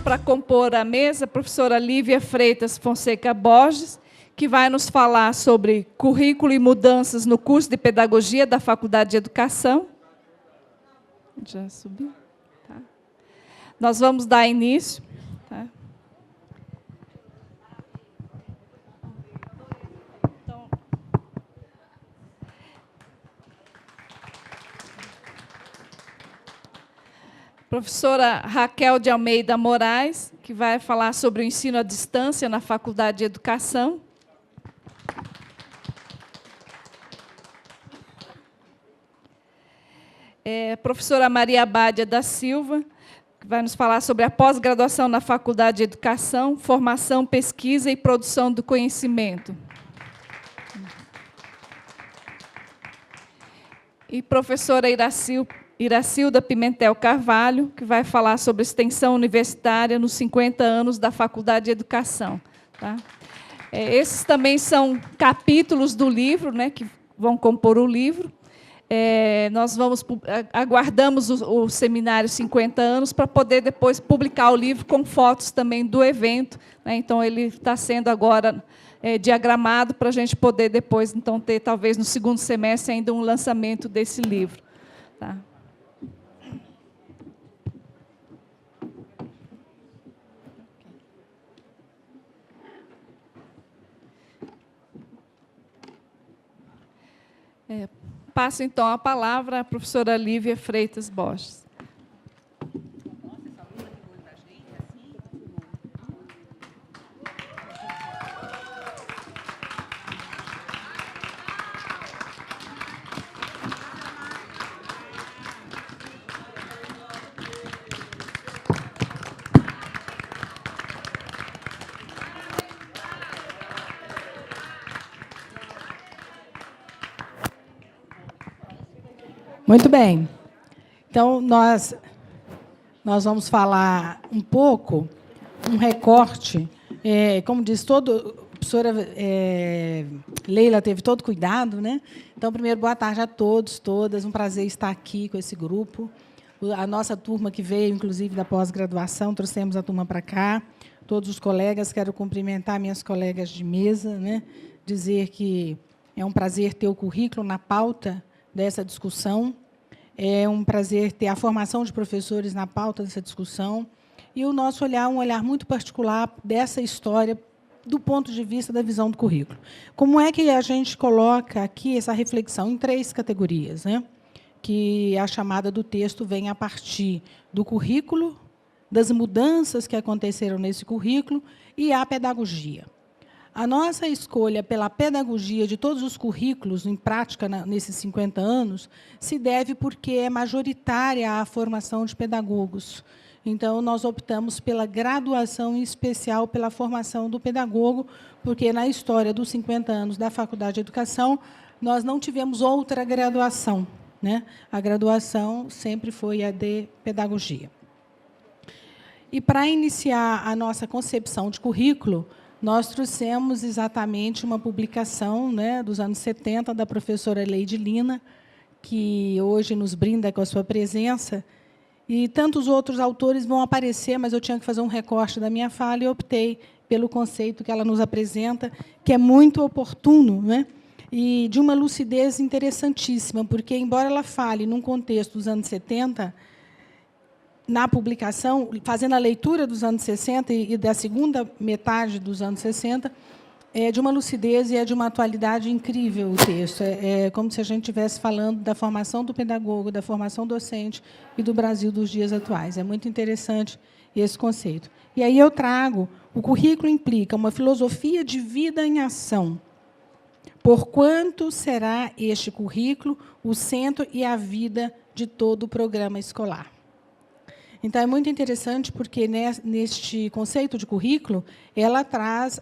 para compor a mesa a professora Lívia Freitas Fonseca Borges, que vai nos falar sobre currículo e mudanças no curso de Pedagogia da Faculdade de Educação. Já subiu? Tá. Nós vamos dar início. Tá. Então, professora Raquel de Almeida Moraes, que vai falar sobre o ensino à distância na Faculdade de Educação. Professora Maria Bádia da Silva, que vai nos falar sobre a pós-graduação na Faculdade de Educação, formação, pesquisa e produção do conhecimento. E professora Iracilda Pimentel Carvalho, que vai falar sobre extensão universitária nos 50 anos da Faculdade de Educação. Tá? Esses também são capítulos do livro, né, que vão compor o livro. Nós aguardamos o seminário 50 anos para poder depois publicar o livro com fotos também do evento, né? Então, ele está sendo agora diagramado para a gente poder depois, então, ter, talvez, no segundo semestre, ainda um lançamento desse livro. Tá? Passo, então, a palavra à professora Lívia Freitas Borges. Muito bem. Então, nós vamos falar um pouco, um recorte. Como disse, a professora Leila teve todo cuidado, né? Então, primeiro, boa tarde a todos, todas. Um prazer estar aqui com esse grupo. A nossa turma que veio, inclusive, da pós-graduação, trouxemos a turma para cá. Todos os colegas, quero cumprimentar minhas colegas de mesa, né? Dizer que é um prazer ter o currículo na pauta dessa discussão. É um prazer ter a formação de professores na pauta dessa discussão e o nosso olhar, um olhar muito particular dessa história do ponto de vista da visão do currículo. Como é que a gente coloca aqui essa reflexão em 3 categorias, né? Que a chamada do texto vem a partir do currículo, das mudanças que aconteceram nesse currículo e a pedagogia. A nossa escolha pela pedagogia de todos os currículos em prática nesses 50 anos se deve porque é majoritária a formação de pedagogos. Então, nós optamos pela graduação, em especial pela formação do pedagogo, porque, na história dos 50 anos da Faculdade de Educação, nós não tivemos outra graduação, né? A graduação sempre foi a de pedagogia. E, para iniciar a nossa concepção de currículo, nós trouxemos exatamente uma publicação, né, dos anos 70, da professora Leide Lina, que hoje nos brinda com a sua presença, e tantos outros autores vão aparecer, mas eu tinha que fazer um recorte da minha fala e optei pelo conceito que ela nos apresenta, que é muito oportuno, né, e de uma lucidez interessantíssima, porque, embora ela fale num contexto dos anos 70, na publicação, fazendo a leitura dos anos 60 e da segunda metade dos anos 60, é de uma lucidez e é de uma atualidade incrível o texto. É como se a gente estivesse falando da formação do pedagogo, da formação docente e do Brasil dos dias atuais. É muito interessante esse conceito. E aí eu trago, o currículo implica uma filosofia de vida em ação. Porquanto será este currículo o centro e a vida de todo o programa escolar. Então, é muito interessante, porque, neste conceito de currículo, ela traz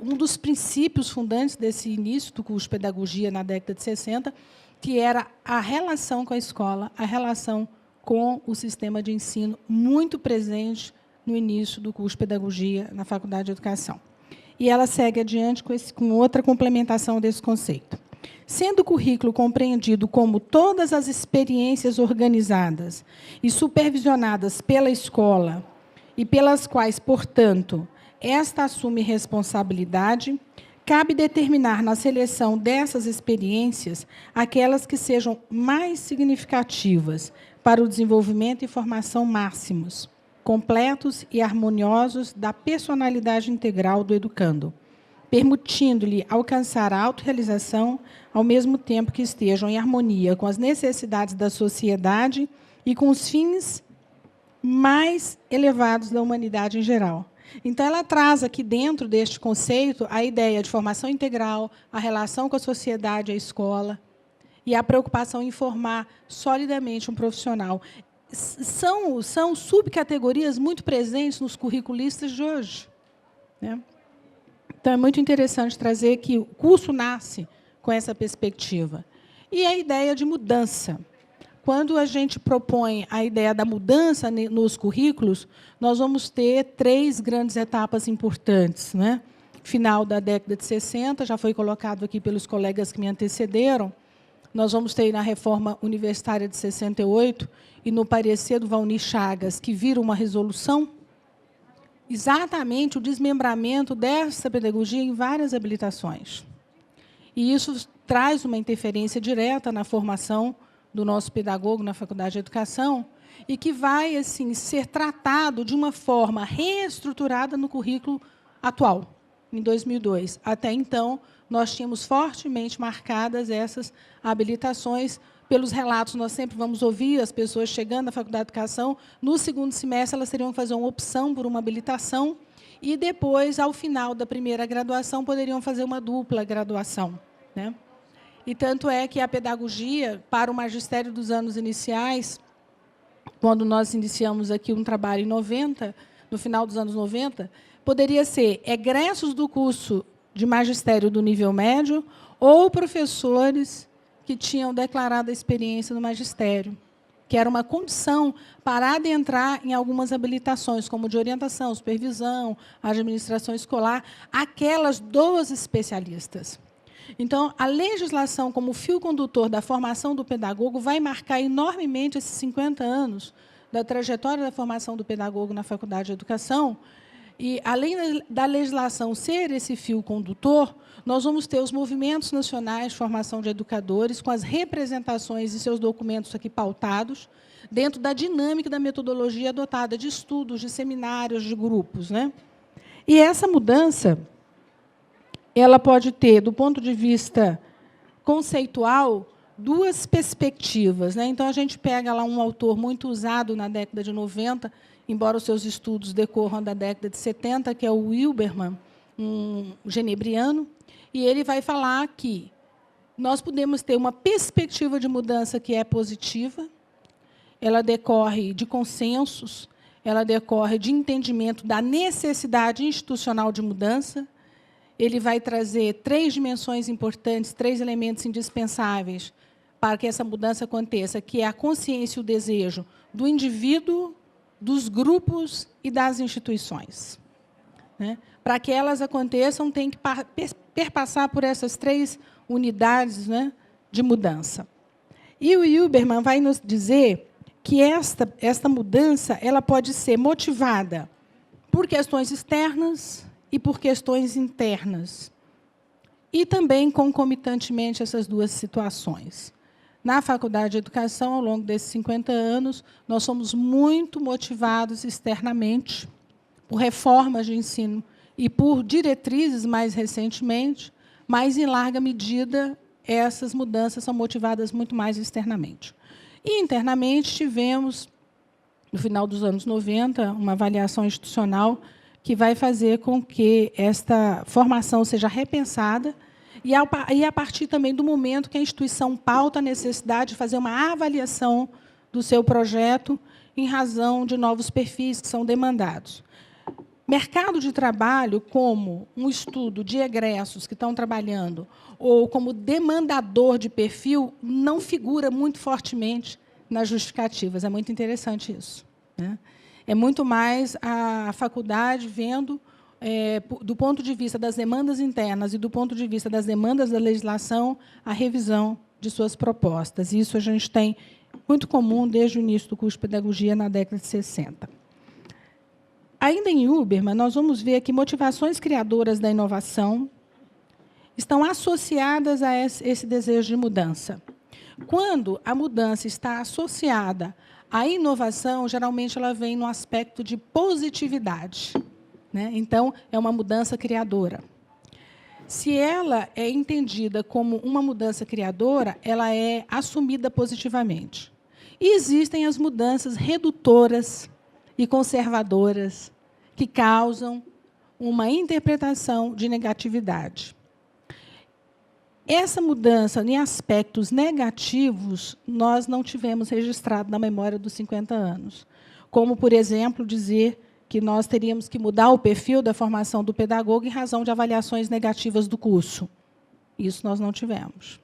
um dos princípios fundantes desse início do curso de pedagogia na década de 60, que era a relação com a escola, a relação com o sistema de ensino, muito presente no início do curso de pedagogia na Faculdade de Educação. E ela segue adiante com outra complementação desse conceito. Sendo o currículo compreendido como todas as experiências organizadas e supervisionadas pela escola e pelas quais, portanto, esta assume responsabilidade, cabe determinar na seleção dessas experiências aquelas que sejam mais significativas para o desenvolvimento e formação máximos, completos e harmoniosos da personalidade integral do educando, permitindo-lhe alcançar a autorrealização ao mesmo tempo que estejam em harmonia com as necessidades da sociedade e com os fins mais elevados da humanidade em geral. Então, ela traz aqui dentro deste conceito a ideia de formação integral, a relação com a sociedade, a escola, e a preocupação em formar solidamente um profissional. São subcategorias muito presentes nos curriculistas de hoje, né? Então, é muito interessante trazer que o curso nasce com essa perspectiva. E a ideia de mudança. Quando a gente propõe a ideia da mudança nos currículos, nós vamos ter 3 grandes etapas importantes, né? Final da década de 60, já foi colocado aqui pelos colegas que me antecederam, nós vamos ter na reforma universitária de 68 e no parecer do Valnir Chagas, que vira uma resolução, exatamente o desmembramento dessa pedagogia em várias habilitações. E isso traz uma interferência direta na formação do nosso pedagogo na Faculdade de Educação e que vai assim, ser tratado de uma forma reestruturada no currículo atual, em 2002. Até então, nós tínhamos fortemente marcadas essas habilitações. Pelos relatos, nós sempre vamos ouvir as pessoas chegando na Faculdade de Educação, no segundo semestre, elas teriam que fazer uma opção por uma habilitação e depois, ao final da primeira graduação, poderiam fazer uma dupla graduação, né? E tanto é que a pedagogia, para o magistério dos anos iniciais, quando nós iniciamos aqui um trabalho em 90, no final dos anos 90, poderia ser egressos do curso de magistério do nível médio ou professores que tinham declarado a experiência no magistério, que era uma condição para adentrar em algumas habilitações, como de orientação, supervisão, administração escolar, aquelas dos especialistas. Então, a legislação, como fio condutor da formação do pedagogo, vai marcar enormemente esses 50 anos da trajetória da formação do pedagogo na Faculdade de Educação. E, além da legislação ser esse fio condutor, nós vamos ter os movimentos nacionais de formação de educadores, com as representações e seus documentos aqui pautados, dentro da dinâmica da metodologia adotada de estudos, de seminários, de grupos, né? E essa mudança ela pode ter, do ponto de vista conceitual, 2 perspectivas, né? Então, a gente pega lá um autor muito usado na década de 90, embora os seus estudos decorram da década de 70, que é o Wilbermann, um genebriano, e ele vai falar que nós podemos ter uma perspectiva de mudança que é positiva, ela decorre de consensos, ela decorre de entendimento da necessidade institucional de mudança. Ele vai trazer 3 dimensões importantes, 3 elementos indispensáveis para que essa mudança aconteça, que é a consciência e o desejo do indivíduo, dos grupos e das instituições, né? Para que elas aconteçam, tem que perpassar por essas 3 unidades, né, de mudança. E o Wilbermann vai nos dizer que esta mudança ela pode ser motivada por questões externas e por questões internas. E também, concomitantemente, essas 2 situações. Na Faculdade de Educação, ao longo desses 50 anos, nós somos muito motivados externamente por reformas de ensino e por diretrizes, mais recentemente, mas, em larga medida, essas mudanças são motivadas muito mais externamente. E, internamente, tivemos, no final dos anos 90, uma avaliação institucional que vai fazer com que esta formação seja repensada e a partir também do momento que a instituição pauta a necessidade de fazer uma avaliação do seu projeto em razão de novos perfis que são demandados. Mercado de trabalho, como um estudo de egressos que estão trabalhando, ou como demandador de perfil, não figura muito fortemente nas justificativas. É muito interessante isso, né? É muito mais a faculdade vendo, do ponto de vista das demandas internas e do ponto de vista das demandas da legislação, a revisão de suas propostas. Isso a gente tem muito comum desde o início do curso de pedagogia, na década de 60. ainda em Huberman, nós vamos ver que motivações criadoras da inovação estão associadas a esse desejo de mudança. Quando a mudança está associada à inovação, geralmente ela vem no aspecto de positividade, né? Então, é uma mudança criadora. Se ela é entendida como uma mudança criadora, ela é assumida positivamente. E existem as mudanças redutoras e conservadoras, que causam uma interpretação de negatividade. Essa mudança em aspectos negativos, nós não tivemos registrado na memória dos 50 anos. Como, por exemplo, dizer que nós teríamos que mudar o perfil da formação do pedagogo em razão de avaliações negativas do curso. Isso nós não tivemos.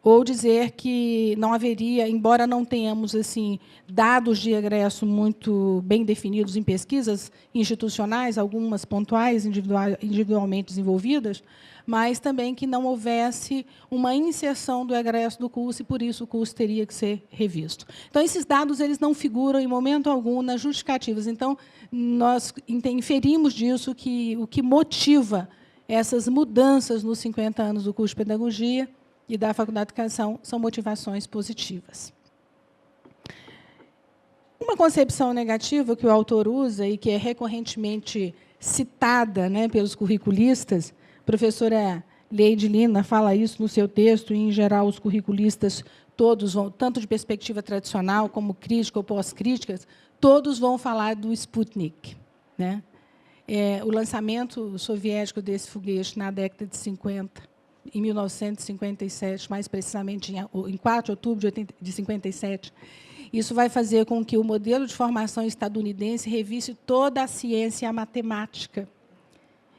Ou dizer que não haveria, embora não tenhamos assim, dados de egresso muito bem definidos em pesquisas institucionais, algumas pontuais, individualmente desenvolvidas, mas também que não houvesse uma inserção do egresso do curso e, por isso, o curso teria que ser revisto. Então, esses dados eles não figuram, em momento algum, nas justificativas. Então, nós inferimos disso que o que motiva essas mudanças nos 50 anos do curso de Pedagogia e da Faculdade de Educação são motivações positivas. Uma concepção negativa que o autor usa e que é recorrentemente citada, né, pelos curriculistas, a professora Leide Lina fala isso no seu texto, e, em geral, os curriculistas todos vão, tanto de perspectiva tradicional como crítica ou pós-críticas, todos vão falar do Sputnik, né? O lançamento soviético desse foguete na década de 50, em 1957, mais precisamente em 4 de outubro de 57, isso vai fazer com que o modelo de formação estadunidense revisse toda a ciência e a matemática.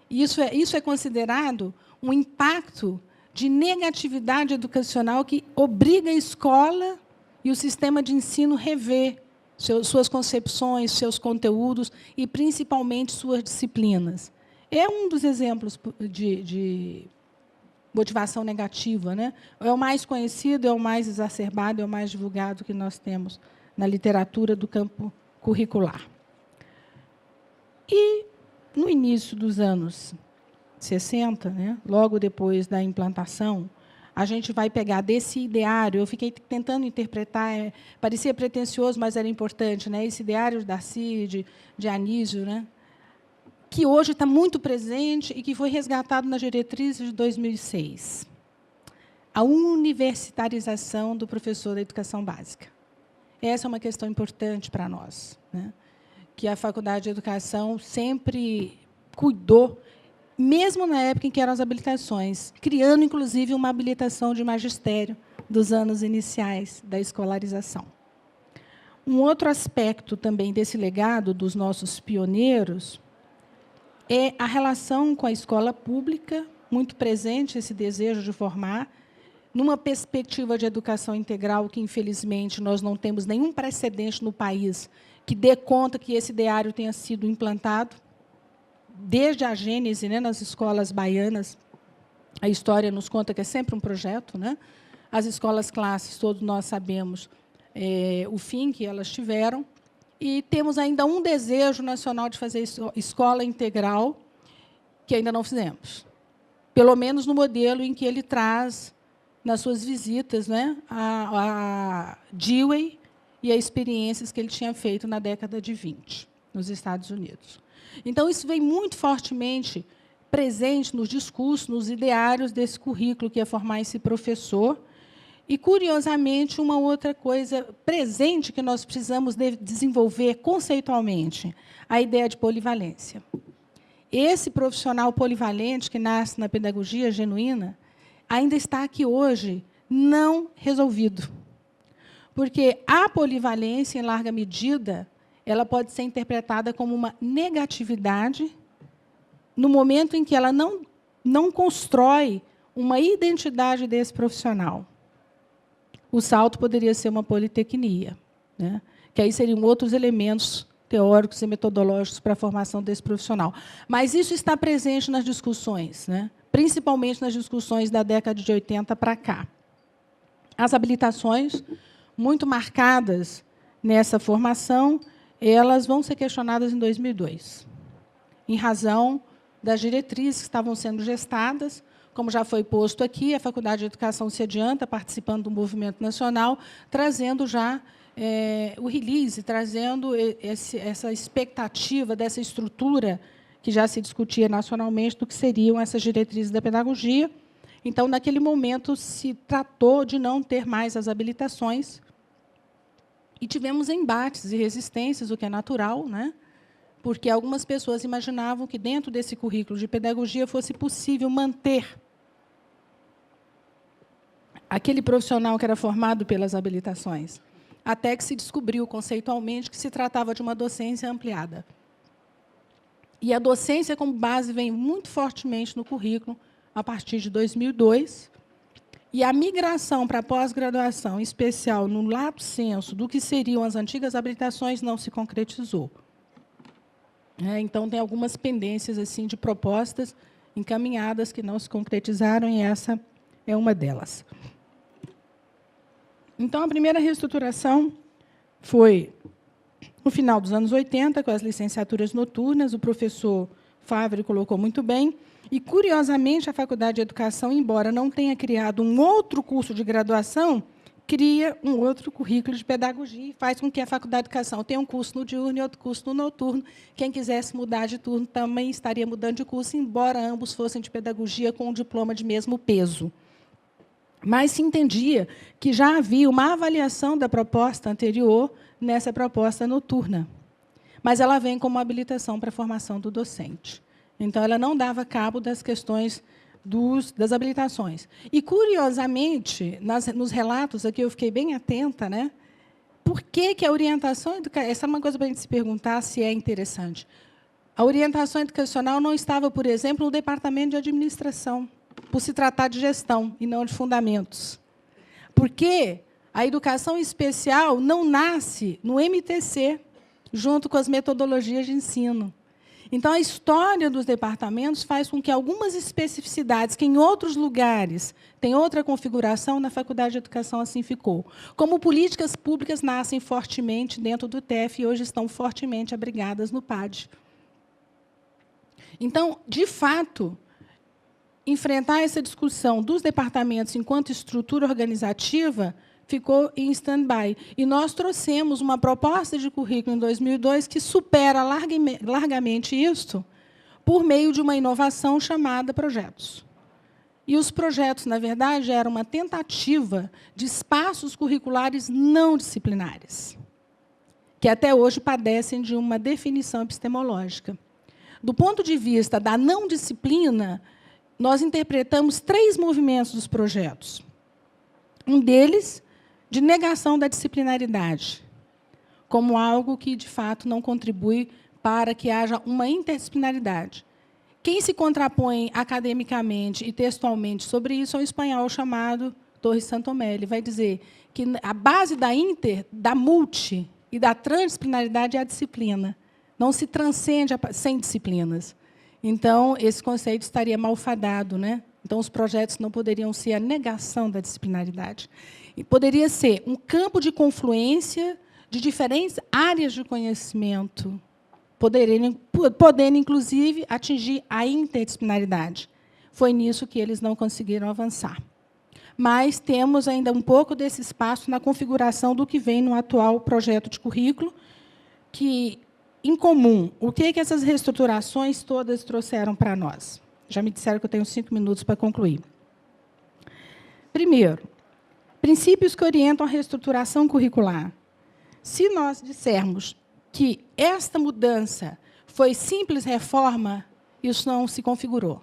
Isso é considerado um impacto de negatividade educacional que obriga a escola e o sistema de ensino a rever suas concepções, seus conteúdos e, principalmente, suas disciplinas. É um dos exemplos de motivação negativa, né? É o mais conhecido, é o mais exacerbado, é o mais divulgado que nós temos na literatura do campo curricular. E, no início dos anos 60, né, logo depois da implantação, a gente vai pegar desse ideário, eu fiquei tentando interpretar, parecia pretensioso, mas era importante, né, esse ideário de Darcy, de Anísio, né, que hoje está muito presente e que foi resgatado nas diretrizes de 2006. A universitarização do professor da educação básica. Essa é uma questão importante para nós, né, que a Faculdade de Educação sempre cuidou, mesmo na época em que eram as habilitações, criando, inclusive, uma habilitação de magistério dos anos iniciais da escolarização. Um outro aspecto também desse legado dos nossos pioneiros é a relação com a escola pública, muito presente esse desejo de formar, numa perspectiva de educação integral que, infelizmente, nós não temos nenhum precedente no país que dê conta que esse ideário tenha sido implantado. Desde a gênese, né, nas escolas baianas, a história nos conta que é sempre um projeto, né? As escolas classes, todos nós sabemos o fim que elas tiveram, e temos ainda um desejo nacional de fazer escola integral, que ainda não fizemos. Pelo menos no modelo em que ele traz, nas suas visitas, né, a Dewey e as experiências que ele tinha feito na década de 20, nos Estados Unidos. Então, isso vem muito fortemente presente nos discursos, nos ideários desse currículo que é formar esse professor. E, curiosamente, uma outra coisa presente que nós precisamos desenvolver conceitualmente, a ideia de polivalência. Esse profissional polivalente que nasce na pedagogia genuína ainda está aqui hoje não resolvido. Porque a polivalência, em larga medida, ela pode ser interpretada como uma negatividade no momento em que ela não constrói uma identidade desse profissional. O salto poderia ser uma politecnia, né, que aí seriam outros elementos teóricos e metodológicos para a formação desse profissional. Mas isso está presente nas discussões, né, principalmente nas discussões da década de 80 para cá. As habilitações, muito marcadas nessa formação, elas vão ser questionadas em 2002, em razão das diretrizes que estavam sendo gestadas. Como já foi posto aqui, a Faculdade de Educação se adianta, participando do movimento nacional, trazendo já o release, trazendo essa expectativa dessa estrutura que já se discutia nacionalmente do que seriam essas diretrizes da pedagogia. Então, naquele momento, se tratou de não ter mais as habilitações, e tivemos embates e resistências, o que é natural, né? Porque algumas pessoas imaginavam que, dentro desse currículo de pedagogia, fosse possível manter aquele profissional que era formado pelas habilitações, até que se descobriu conceitualmente que se tratava de uma docência ampliada. E a docência, como base, vem muito fortemente no currículo a partir de 2002, e a migração para a pós-graduação, em especial no lato sensu do que seriam as antigas habilitações, não se concretizou. Então, tem algumas pendências assim, de propostas encaminhadas que não se concretizaram, e essa é uma delas. Então, a primeira reestruturação foi no final dos anos 80, com as licenciaturas noturnas. O professor Favre colocou muito bem. E, curiosamente, a Faculdade de Educação, embora não tenha criado um outro curso de graduação, cria um outro currículo de pedagogia e faz com que a Faculdade de Educação tenha um curso no diurno e outro curso no noturno. Quem quisesse mudar de turno também estaria mudando de curso, embora ambos fossem de pedagogia com um diploma de mesmo peso. Mas se entendia que já havia uma avaliação da proposta anterior nessa proposta noturna. Mas ela vem como habilitação para a formação do docente. Então, ela não dava cabo das questões das habilitações. E, curiosamente, nos relatos aqui, eu fiquei bem atenta, né? Por que a orientação educacional... Essa é uma coisa para a gente se perguntar se é interessante. A orientação educacional não estava, por exemplo, no departamento de administração, por se tratar de gestão e não de fundamentos. Porque a educação especial não nasce no MTC, junto com as metodologias de ensino. Então, a história dos departamentos faz com que algumas especificidades, que em outros lugares têm outra configuração, na Faculdade de Educação assim ficou. Como políticas públicas nascem fortemente dentro do TEF e hoje estão fortemente abrigadas no PAD. Então, de fato, enfrentar essa discussão dos departamentos enquanto estrutura organizativa ficou em stand-by. E nós trouxemos uma proposta de currículo em 2002 que supera largamente isso por meio de uma inovação chamada projetos. E os projetos, na verdade, eram uma tentativa de espaços curriculares não disciplinares, que até hoje padecem de uma definição epistemológica. Do ponto de vista da não disciplina, nós interpretamos 3 movimentos dos projetos. Um deles, de negação da disciplinaridade, como algo que, de fato, não contribui para que haja uma interdisciplinaridade. Quem se contrapõe academicamente e textualmente sobre isso é um espanhol chamado Torres Santomé. Ele vai dizer que a base da multi e da transdisciplinaridade é a disciplina. Não se transcende sem disciplinas. Então, esse conceito estaria malfadado, né? Então, os projetos não poderiam ser a negação da disciplinaridade. E poderia ser um campo de confluência de diferentes áreas de conhecimento, podendo, inclusive, atingir a interdisciplinaridade. Foi nisso que eles não conseguiram avançar. Mas temos ainda um pouco desse espaço na configuração do que vem no atual projeto de currículo, que, em comum, o que essas reestruturações todas trouxeram para nós? Já me disseram que eu tenho 5 minutos para concluir. Primeiro, princípios que orientam a reestruturação curricular. Se nós dissermos que esta mudança foi simples reforma, isso não se configurou.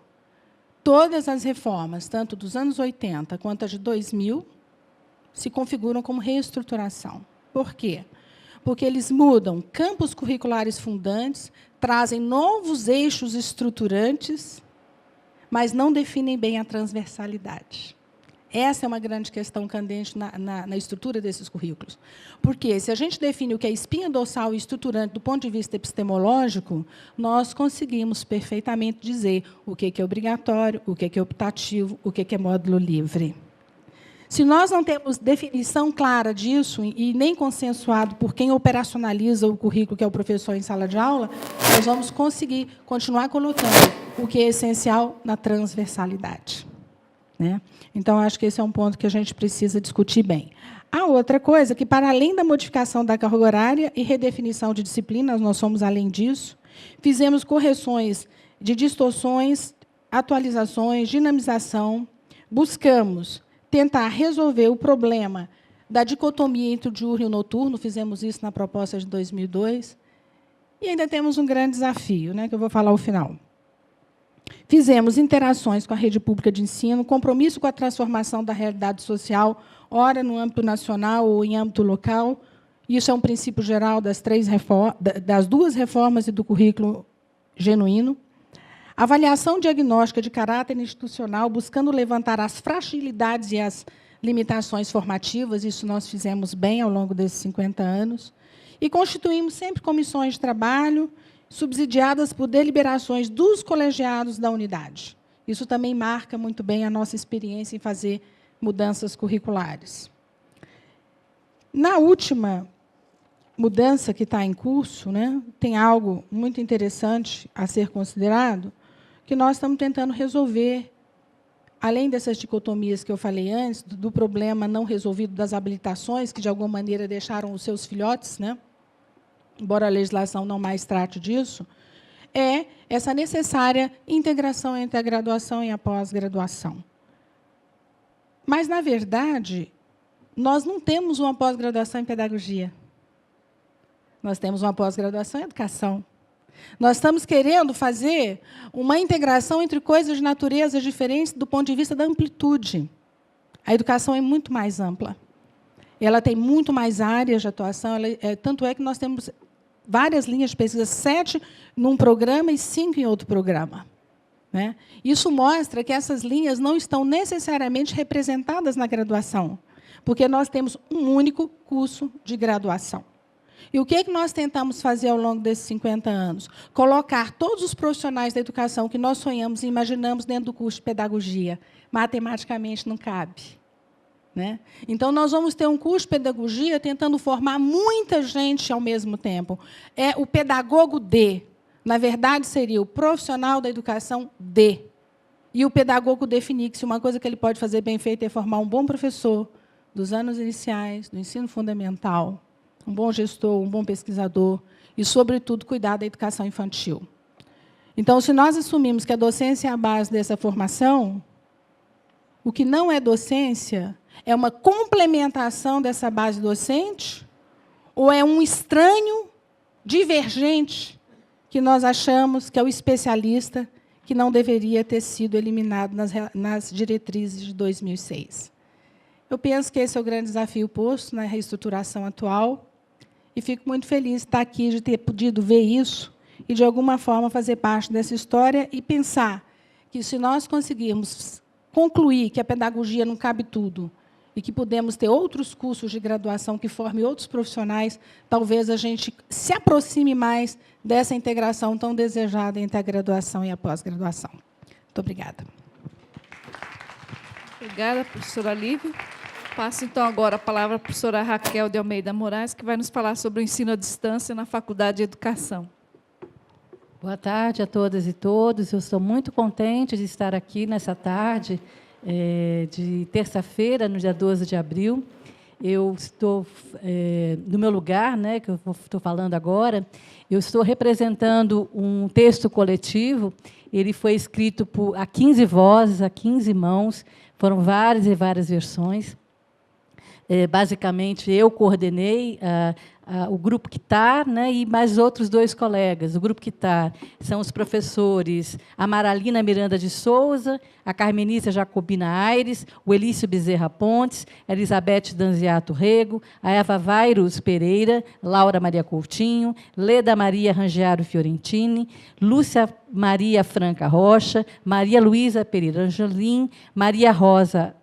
Todas as reformas, tanto dos anos 80 quanto as de 2000, se configuram como reestruturação. Por quê? Porque eles mudam campos curriculares fundantes, trazem novos eixos estruturantes, mas não definem bem a transversalidade. Essa é uma grande questão candente na estrutura desses currículos. Porque, se a gente define o que é espinha dorsal e estruturante do ponto de vista epistemológico, nós conseguimos perfeitamente dizer o que é obrigatório, o que é optativo, o que é módulo livre. Se nós não temos definição clara disso e nem consensuado por quem operacionaliza o currículo, que é o professor em sala de aula, nós vamos conseguir continuar colocando o que é essencial na transversalidade, né? Então, acho que esse é um ponto que a gente precisa discutir bem. A outra coisa que, para além da modificação da carga horária e redefinição de disciplinas, nós somos além disso, fizemos correções de distorções, atualizações, dinamização, buscamos tentar resolver o problema da dicotomia entre o diurno e o noturno, fizemos isso na proposta de 2002, e ainda temos um grande desafio, né, que eu vou falar ao final. Fizemos interações com a rede pública de ensino, compromisso com a transformação da realidade social, ora no âmbito nacional ou em âmbito local. Isso é um princípio geral das duas reformas e do currículo genuíno. Avaliação diagnóstica de caráter institucional, buscando levantar as fragilidades e as limitações formativas, isso nós fizemos bem ao longo desses 50 anos. E constituímos sempre comissões de trabalho, subsidiadas por deliberações dos colegiados da unidade. Isso também marca muito bem a nossa experiência em fazer mudanças curriculares. Na última mudança que está em curso, né, tem algo muito interessante a ser considerado, que nós estamos tentando resolver, além dessas dicotomias que eu falei antes, do problema não resolvido das habilitações, que, de alguma maneira, deixaram os seus filhotes, né, embora a legislação não mais trate disso, é essa necessária integração entre a graduação e a pós-graduação. Mas, na verdade, nós não temos uma pós-graduação em pedagogia. Nós temos uma pós-graduação em educação. Nós estamos querendo fazer uma integração entre coisas de naturezas diferentes do ponto de vista da amplitude. A educação é muito mais ampla. Ela tem muito mais áreas de atuação, tanto é que nós temos várias linhas de pesquisa, 7 num programa e 5 em outro programa, né? Isso mostra que essas linhas não estão necessariamente representadas na graduação, porque nós temos um único curso de graduação. E o que é que nós tentamos fazer ao longo desses 50 anos? Colocar todos os profissionais da educação que nós sonhamos e imaginamos dentro do curso de pedagogia. Matematicamente não cabe, né? Então, nós vamos ter um curso de pedagogia tentando formar muita gente ao mesmo tempo. É o pedagogo D. Na verdade, seria o profissional da educação D. E o pedagogo definir que se uma coisa que ele pode fazer bem feita é formar um bom professor dos anos iniciais, do ensino fundamental, um bom gestor, um bom pesquisador e, sobretudo, cuidar da educação infantil. Então, se nós assumimos que a docência é a base dessa formação, o que não é docência é uma complementação dessa base docente ou é um estranho divergente que nós achamos que é o especialista que não deveria ter sido eliminado nas diretrizes de 2006. Eu penso que esse é o grande desafio posto na reestruturação atual e fico muito feliz de estar aqui, de ter podido ver isso e, de alguma forma, fazer parte dessa história e pensar que, se nós conseguirmos concluir que a pedagogia não cabe tudo e que podemos ter outros cursos de graduação que formem outros profissionais, talvez a gente se aproxime mais dessa integração tão desejada entre a graduação e a pós-graduação. Muito obrigada. Obrigada, professora Lívia. Passo, então, agora a palavra à professora Raquel de Almeida Moraes, que vai nos falar sobre o ensino à distância na Faculdade de Educação. Boa tarde a todas e todos. Eu estou muito contente de estar aqui nessa tarde de terça-feira, no dia 12 de abril. Eu estou, no meu lugar, né, que eu estou falando agora, eu estou representando um texto coletivo. Ele foi escrito a 15 vozes, a 15 mãos, foram várias e várias versões. Basicamente, eu coordenei o grupo que está, né, e mais outros 2 colegas. O grupo que está são os professores Amaralina Miranda de Souza, a Carmenícia Jacobina Aires, o Elício Bezerra Pontes, a Elizabeth Danziato Rego, a Eva Vairus Pereira, Laura Maria Coutinho, Leda Maria Rangiaro Fiorentini, Lúcia Maria Franca Rocha, Maria Luísa Pereira Angelim, Maria Rosa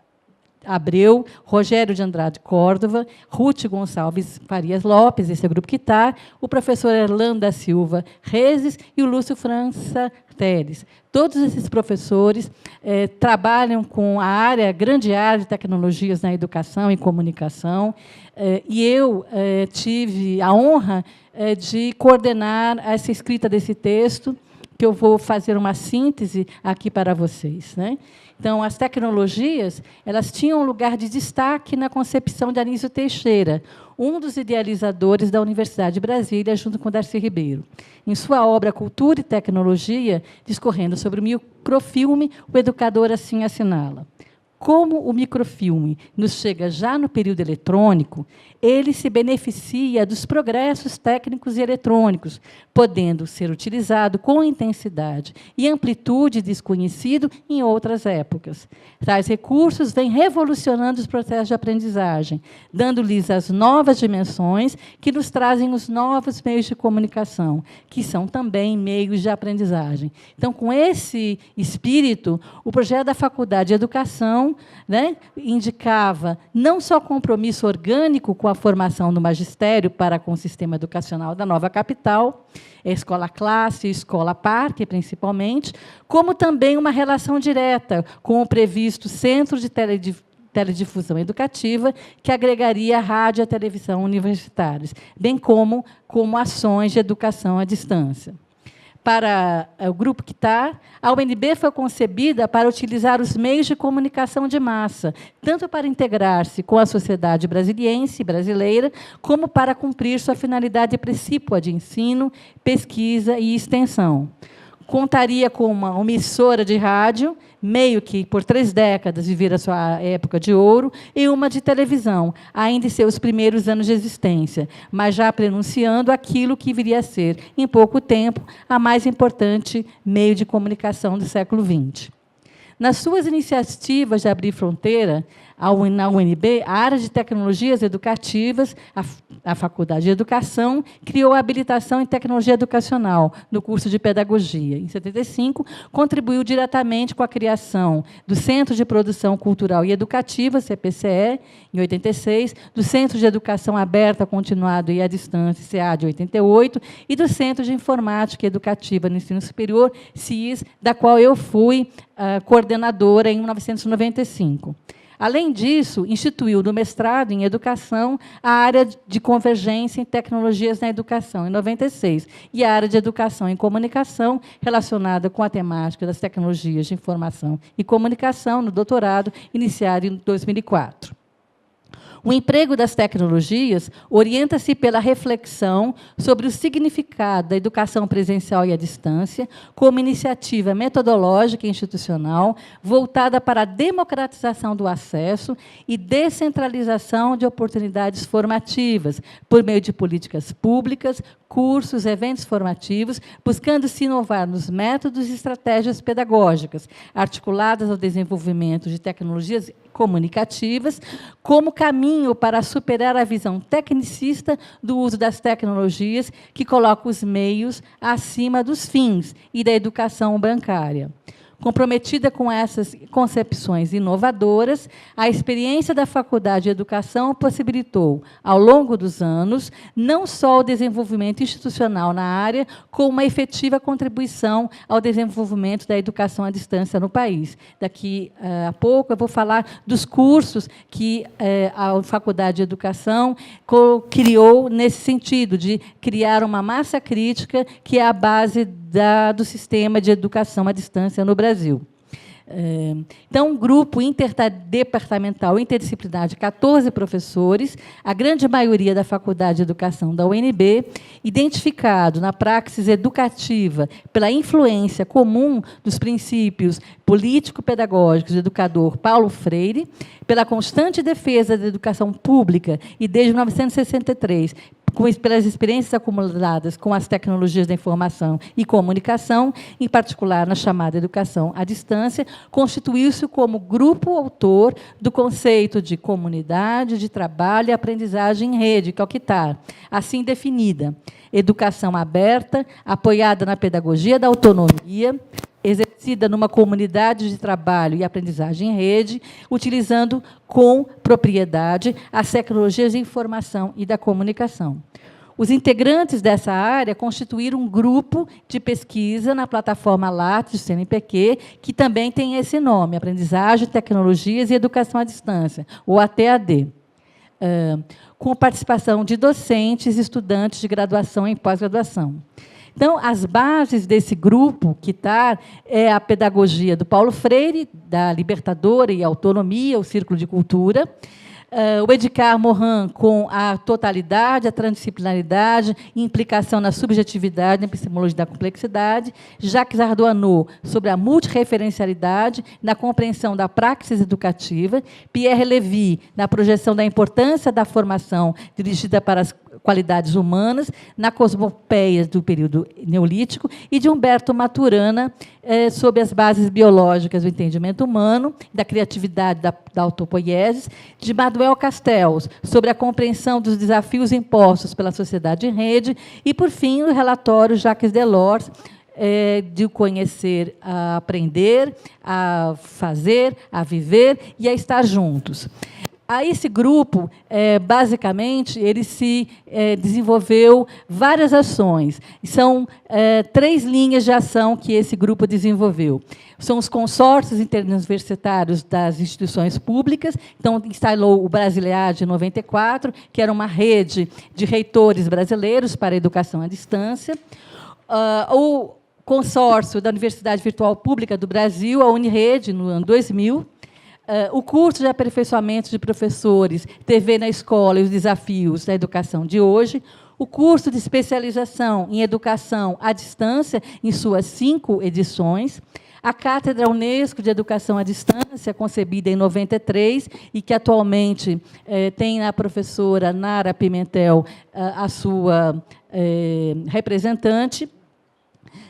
Abreu, Rogério de Andrade Córdova, Ruth Gonçalves Farias Lopes, esse é o grupo que está, o professor Erlando da Silva Rezes e o Lúcio França Teles. Todos esses professores trabalham com a grande área de tecnologias na educação e comunicação, e eu tive a honra de coordenar essa escrita desse texto, que eu vou fazer uma síntese aqui para vocês, né? Então, as tecnologias, elas tinham um lugar de destaque na concepção de Anísio Teixeira, um dos idealizadores da Universidade de Brasília, junto com Darcy Ribeiro. Em sua obra Cultura e Tecnologia, discorrendo sobre o microfilme, o educador assim assinala: como o microfilme nos chega já no período eletrônico, ele se beneficia dos progressos técnicos e eletrônicos, podendo ser utilizado com intensidade e amplitude desconhecido em outras épocas. Tais recursos vêm revolucionando os processos de aprendizagem, dando-lhes as novas dimensões que nos trazem os novos meios de comunicação, que são também meios de aprendizagem. Então, com esse espírito, o projeto da Faculdade de Educação, né, indicava não só compromisso orgânico com a formação do magistério para com o sistema educacional da nova capital, a escola classe e escola parque, principalmente, como também uma relação direta com o previsto Centro de Teledifusão Educativa, que agregaria a rádio e a televisão universitárias, bem como ações de educação à distância. Para o grupo que está, a UNB foi concebida para utilizar os meios de comunicação de massa, tanto para integrar-se com a sociedade brasiliense e brasileira, como para cumprir sua finalidade precípua de ensino, pesquisa e extensão. Contaria com uma emissora de rádio, meio que por 3 décadas vivera sua época de ouro, e uma de televisão, ainda em seus primeiros anos de existência, mas já prenunciando aquilo que viria a ser, em pouco tempo, a mais importante meio de comunicação do século XX. Nas suas iniciativas de abrir fronteira, na UNB, a área de tecnologias educativas, a Faculdade de Educação, criou a habilitação em tecnologia educacional no curso de pedagogia. Em 75, contribuiu diretamente com a criação do Centro de Produção Cultural e Educativa, CPCE, em 86, do Centro de Educação Aberta, Continuado e à Distância, CA, de 88, e do Centro de Informática Educativa no Ensino Superior, CIS, da qual eu fui coordenadora em 1995. Além disso, instituiu no mestrado em Educação a área de convergência em tecnologias na educação, em 96, e a área de Educação em Comunicação, relacionada com a temática das tecnologias de informação e comunicação, no doutorado, iniciado em 2004. O emprego das tecnologias orienta-se pela reflexão sobre o significado da educação presencial e à distância, como iniciativa metodológica e institucional voltada para a democratização do acesso e descentralização de oportunidades formativas, por meio de políticas públicas, cursos, eventos formativos, buscando se inovar nos métodos e estratégias pedagógicas, articuladas ao desenvolvimento de tecnologias comunicativas, como caminho para superar a visão tecnicista do uso das tecnologias, que coloca os meios acima dos fins e da educação bancária. Comprometida com essas concepções inovadoras, a experiência da Faculdade de Educação possibilitou, ao longo dos anos, não só o desenvolvimento institucional na área, como uma efetiva contribuição ao desenvolvimento da educação à distância no país. Daqui a pouco eu vou falar dos cursos que a Faculdade de Educação criou nesse sentido, de criar uma massa crítica que é a base do sistema de educação à distância no Brasil. Então, um grupo interdepartamental, interdisciplinar, de 14 professores, a grande maioria da Faculdade de Educação da UNB, identificado na praxis educativa pela influência comum dos princípios político-pedagógicos do educador Paulo Freire, pela constante defesa da educação pública e, desde 1963, pelas experiências acumuladas com as tecnologias da informação e comunicação, em particular na chamada educação à distância, constituiu-se como grupo autor do conceito de comunidade de trabalho e aprendizagem em rede, que é o que está, assim definida: educação aberta, apoiada na pedagogia da autonomia, exercida numa comunidade de trabalho e aprendizagem em rede, utilizando com propriedade as tecnologias de informação e da comunicação. Os integrantes dessa área constituíram um grupo de pesquisa na plataforma Lattes do CNPq, que também tem esse nome, Aprendizagem, Tecnologias e Educação à Distância, ou ATAD, com participação de docentes e estudantes de graduação e pós-graduação. Então, as bases desse grupo, KITAR, é a pedagogia do Paulo Freire, da Libertadora e Autonomia, o Círculo de Cultura, o Edgar Morin com a totalidade, a transdisciplinaridade, implicação na subjetividade, na epistemologia da complexidade, Jacques Ardoineau sobre a multireferencialidade, na compreensão da praxis educativa, Pierre Levy na projeção da importância da formação dirigida para as qualidades humanas, na cosmopeia do período neolítico, e de Humberto Maturana, sobre as bases biológicas do entendimento humano, da criatividade da autopoiesis, de Manuel Castells, sobre a compreensão dos desafios impostos pela sociedade em rede, e, por fim, o relatório Jacques Delors, de conhecer a aprender, a fazer, a viver e a estar juntos. A esse grupo, basicamente, ele se desenvolveu várias ações. São 3 linhas de ação que esse grupo desenvolveu. São os consórcios interuniversitários das instituições públicas. Então, instalou o Brasilead em 94, que era uma rede de reitores brasileiros para a educação à distância. O consórcio da Universidade Virtual Pública do Brasil, a Unirede, no ano 2000, o curso de aperfeiçoamento de professores, TV na escola e os desafios da educação de hoje, o curso de especialização em educação à distância, em suas 5 edições, a Cátedra Unesco de Educação à Distância, concebida em 93, e que atualmente tem a professora Nara Pimentel, a sua representante.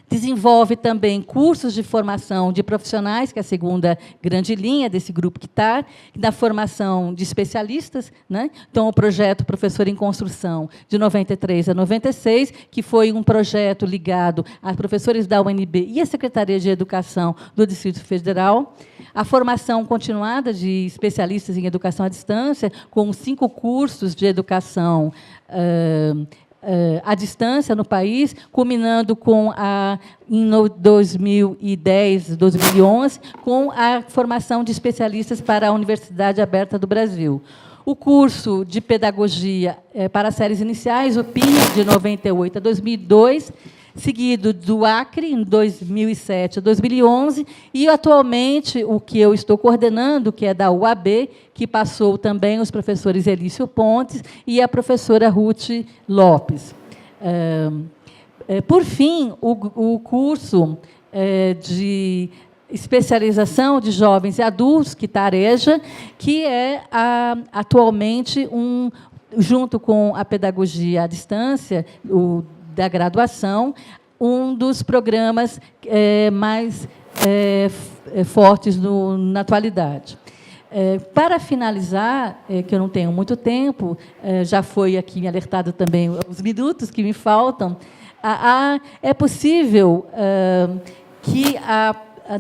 Desenvolve também cursos de formação de profissionais, que é a segunda grande linha desse grupo KITAR, da formação de especialistas, né? Então, o projeto Professor em Construção, de 93 a 96, que foi um projeto ligado a professores da UNB e a Secretaria de Educação do Distrito Federal. A formação continuada de especialistas em educação à distância, com 5 cursos de educação à distância no país, culminando com em 2010, 2011, com a formação de especialistas para a Universidade Aberta do Brasil. O curso de Pedagogia para séries iniciais, o PIN, de 98 a 2002, seguido do Acre, em 2007 a 2011, e, atualmente, o que eu estou coordenando, que é da UAB, que passou também os professores Elício Pontes e a professora Ruth Lopes. Por fim, o curso de especialização de jovens e adultos, KITAREJA, que é, atualmente, junto com a pedagogia à distância, da graduação, um dos programas mais fortes na atualidade. Para finalizar, que eu não tenho muito tempo, já foi aqui me alertado também os minutos que me faltam, é possível que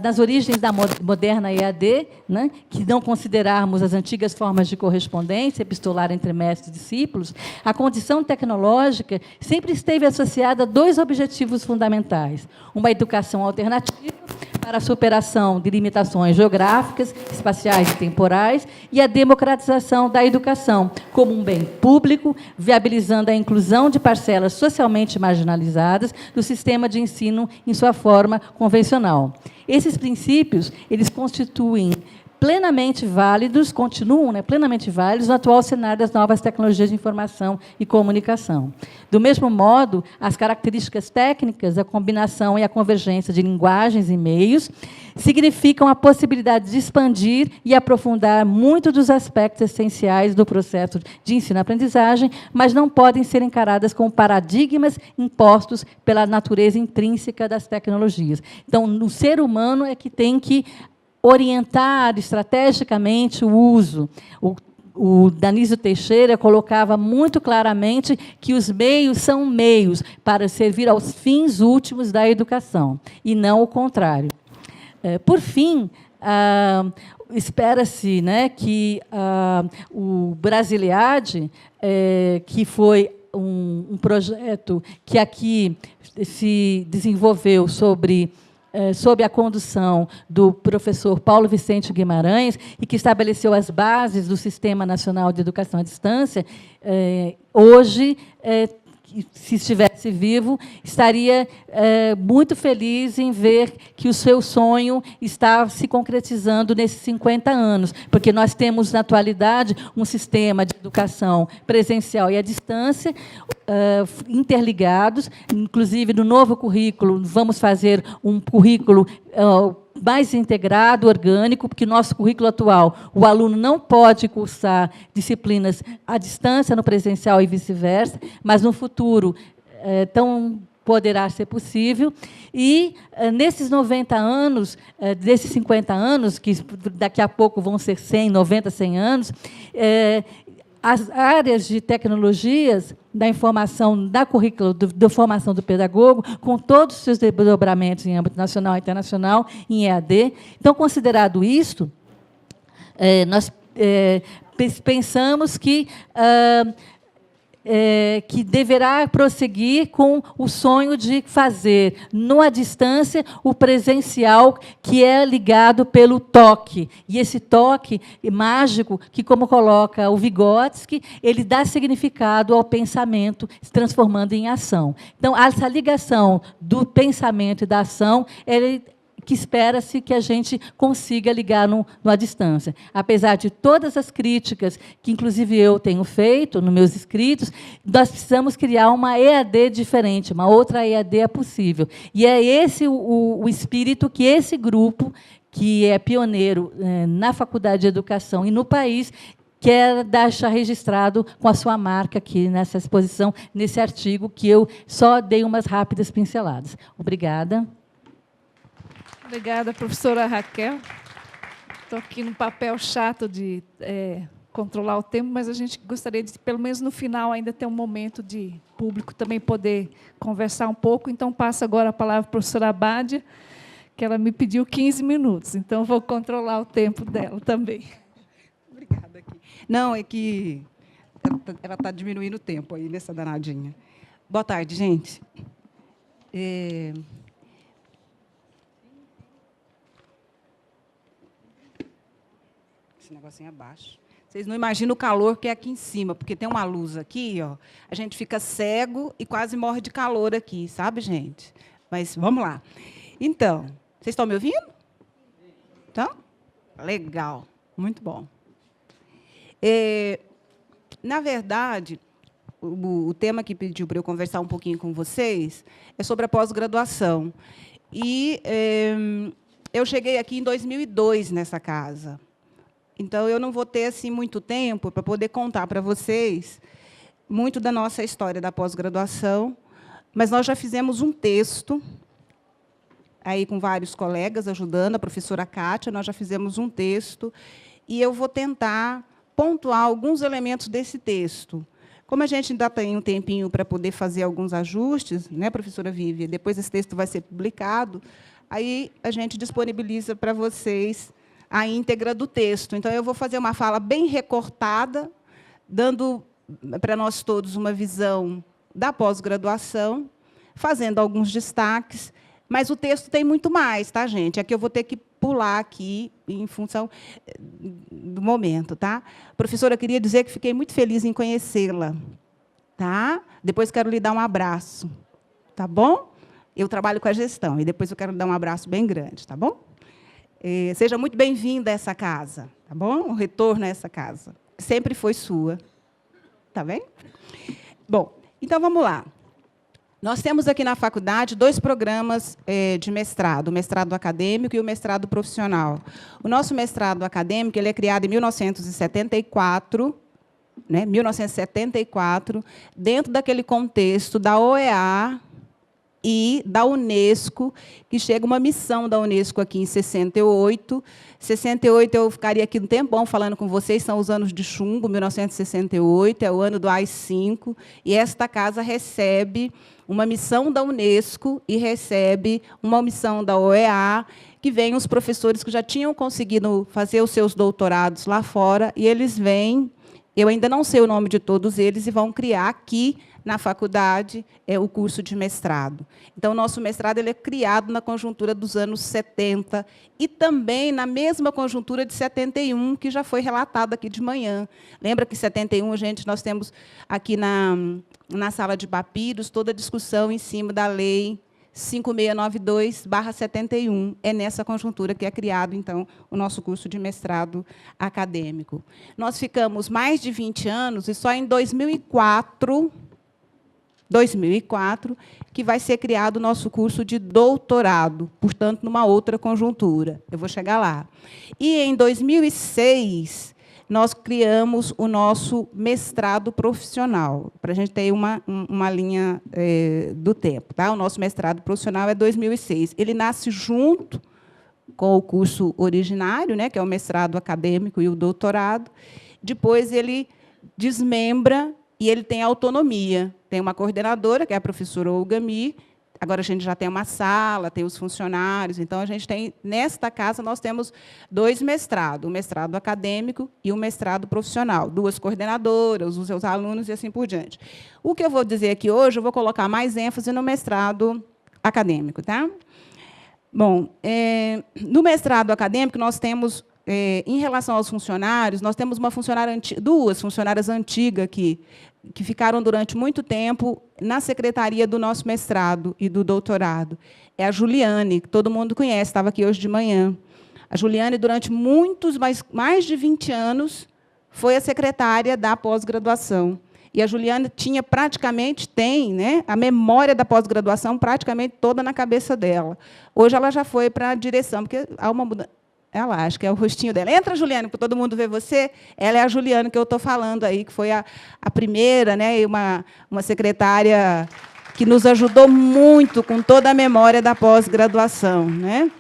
nas origens da moderna EAD, né, que não considerarmos as antigas formas de correspondência epistolar entre mestres e discípulos, a condição tecnológica sempre esteve associada a 2 objetivos fundamentais: uma educação alternativa para a superação de limitações geográficas, espaciais e temporais, e a democratização da educação como um bem público, viabilizando a inclusão de parcelas socialmente marginalizadas do sistema de ensino em sua forma convencional. Esses princípios, eles constituem plenamente válidos, continuam, plenamente válidos no atual cenário das novas tecnologias de informação e comunicação. Do mesmo modo, as características técnicas, a combinação e a convergência de linguagens e meios significam a possibilidade de expandir e aprofundar muito dos aspectos essenciais do processo de ensino-aprendizagem, mas não podem ser encaradas como paradigmas impostos pela natureza intrínseca das tecnologias. Então, o ser humano é que tem que orientar estrategicamente o uso. O Danísio Teixeira colocava muito claramente que os meios são meios para servir aos fins últimos da educação, e não o contrário. Por fim, espera-se, né, que o Brasiliade, que foi um projeto que aqui se desenvolveu sob a condução do professor Paulo Vicente Guimarães, e que estabeleceu as bases do Sistema Nacional de Educação à Distância, hoje, se estivesse vivo, estaria muito feliz em ver que o seu sonho está se concretizando nesses 50 anos, porque nós temos, na atualidade, um sistema de educação presencial e à distância, interligados. Inclusive, no novo currículo, vamos fazer um currículo mais integrado, orgânico, porque nosso currículo atual, o aluno não pode cursar disciplinas à distância, no presencial e vice-versa, mas, no futuro, poderá ser possível. E, nesses 90 anos, desses 50 anos, que daqui a pouco vão ser 100, 90, 100 anos, as áreas de tecnologias da informação, da currículo, da formação do pedagogo, com todos os seus desdobramentos em âmbito nacional e internacional, em EAD. Então, considerado isto, nós pensamos que deverá prosseguir com o sonho de fazer, à distância, o presencial, que é ligado pelo toque. E esse toque mágico, que, como coloca o Vygotsky, ele dá significado ao pensamento, se transformando em ação. Então, essa ligação do pensamento e da ação, que espera-se que a gente consiga ligar à distância. Apesar de todas as críticas que, inclusive, eu tenho feito nos meus escritos, nós precisamos criar uma EAD diferente, uma outra EAD é possível. E é esse o espírito que esse grupo, que é pioneiro na Faculdade de Educação e no país, quer deixar registrado com a sua marca aqui nessa exposição, nesse artigo, que eu só dei umas rápidas pinceladas. Obrigada. Obrigada, professora Raquel. Estou aqui no papel chato de controlar o tempo, mas a gente gostaria de, pelo menos no final, ainda ter um momento de público também poder conversar um pouco. Então, passo agora a palavra à professora Abádia, que ela me pediu 15 minutos, então vou controlar o tempo dela também. Obrigada. Não, é que ela está diminuindo o tempo aí nessa danadinha. Boa tarde, gente. Esse negocinho abaixo. Vocês não imaginam o calor que é aqui em cima, porque tem uma luz aqui, ó. A gente fica cego e quase morre de calor aqui, sabe, gente? Mas vamos lá. Então, vocês estão me ouvindo? Então? Legal, muito bom. Na verdade, o tema que pediu para eu conversar um pouquinho com vocês é sobre a pós-graduação. E eu cheguei aqui em 2002 nessa casa. Então, eu não vou ter assim muito tempo para poder contar para vocês muito da nossa história da pós-graduação, mas nós já fizemos um texto, aí com vários colegas ajudando, a professora Kátia, nós já fizemos um texto, e eu vou tentar pontuar alguns elementos desse texto. Como a gente ainda tem um tempinho para poder fazer alguns ajustes, né, professora Vivi? Depois esse texto vai ser publicado, aí a gente disponibiliza para vocês a íntegra do texto. Então, eu vou fazer uma fala bem recortada, dando para nós todos uma visão da pós-graduação, fazendo alguns destaques, mas o texto tem muito mais, tá, gente? É que eu vou ter que pular aqui em função do momento, tá? Professora, eu queria dizer que fiquei muito feliz em conhecê-la, tá? Depois quero lhe dar um abraço, tá bom? Eu trabalho com a gestão e depois eu quero dar um abraço bem grande, tá bom? Seja muito bem-vinda a essa casa, tá bom? O retorno a essa casa, que sempre foi sua, tá bem? Bom, então vamos lá. Nós temos aqui na faculdade 2 programas de mestrado, o mestrado acadêmico e o mestrado profissional. O nosso mestrado acadêmico ele é criado em 1974, né, 1974, dentro daquele contexto da OEA, e da Unesco, que chega uma missão da Unesco aqui em 68. 68, eu ficaria aqui um tempão falando com vocês, são os anos de chumbo, 1968, é o ano do AI-5, e esta casa recebe uma missão da Unesco e recebe uma missão da OEA, que vem os professores que já tinham conseguido fazer os seus doutorados lá fora, e eles vêm, eu ainda não sei o nome de todos eles, e vão criar aqui, na faculdade, o curso de mestrado. Então, o nosso mestrado ele é criado na conjuntura dos anos 70 e também na mesma conjuntura de 71, que já foi relatada aqui de manhã. Lembra que em 71, gente, nós temos aqui na sala de papiros toda a discussão em cima da lei 5692/71. É nessa conjuntura que é criado, então, o nosso curso de mestrado acadêmico. Nós ficamos mais de 20 anos e só em 2004, que vai ser criado o nosso curso de doutorado, portanto, numa outra conjuntura. Eu vou chegar lá. E, em 2006, nós criamos o nosso mestrado profissional, para a gente ter uma linha do tempo. Tá? O nosso mestrado profissional é 2006. Ele nasce junto com o curso originário, né, que é o mestrado acadêmico e o doutorado. Depois, ele desmembra e ele tem autonomia. Tem uma coordenadora, que é a professora Olga Mi. Agora, a gente já tem uma sala, tem os funcionários. Então, a gente tem, nesta casa, nós temos 2 mestrados, o mestrado acadêmico e o mestrado profissional. 2 coordenadoras, os seus alunos e assim por diante. O que eu vou dizer aqui hoje, eu vou colocar mais ênfase no mestrado acadêmico. Tá? Bom, no mestrado acadêmico, nós temos, em relação aos funcionários, nós temos uma funcionária 2 funcionárias antigas que ficaram durante muito tempo na secretaria do nosso mestrado e do doutorado. É a Juliane, que todo mundo conhece, estava aqui hoje de manhã. A Juliane, durante mais de 20 anos, foi a secretária da pós-graduação. E a Juliane tem, né, a memória da pós-graduação praticamente toda na cabeça dela. Hoje ela já foi para a direção, porque há uma mudança. Ela, acho que é o rostinho dela. Entra, Juliane, para todo mundo ver você. Ela é a Juliane que eu estou falando aí, que foi a primeira, né, uma secretária que nos ajudou muito com toda a memória da pós-graduação. Né?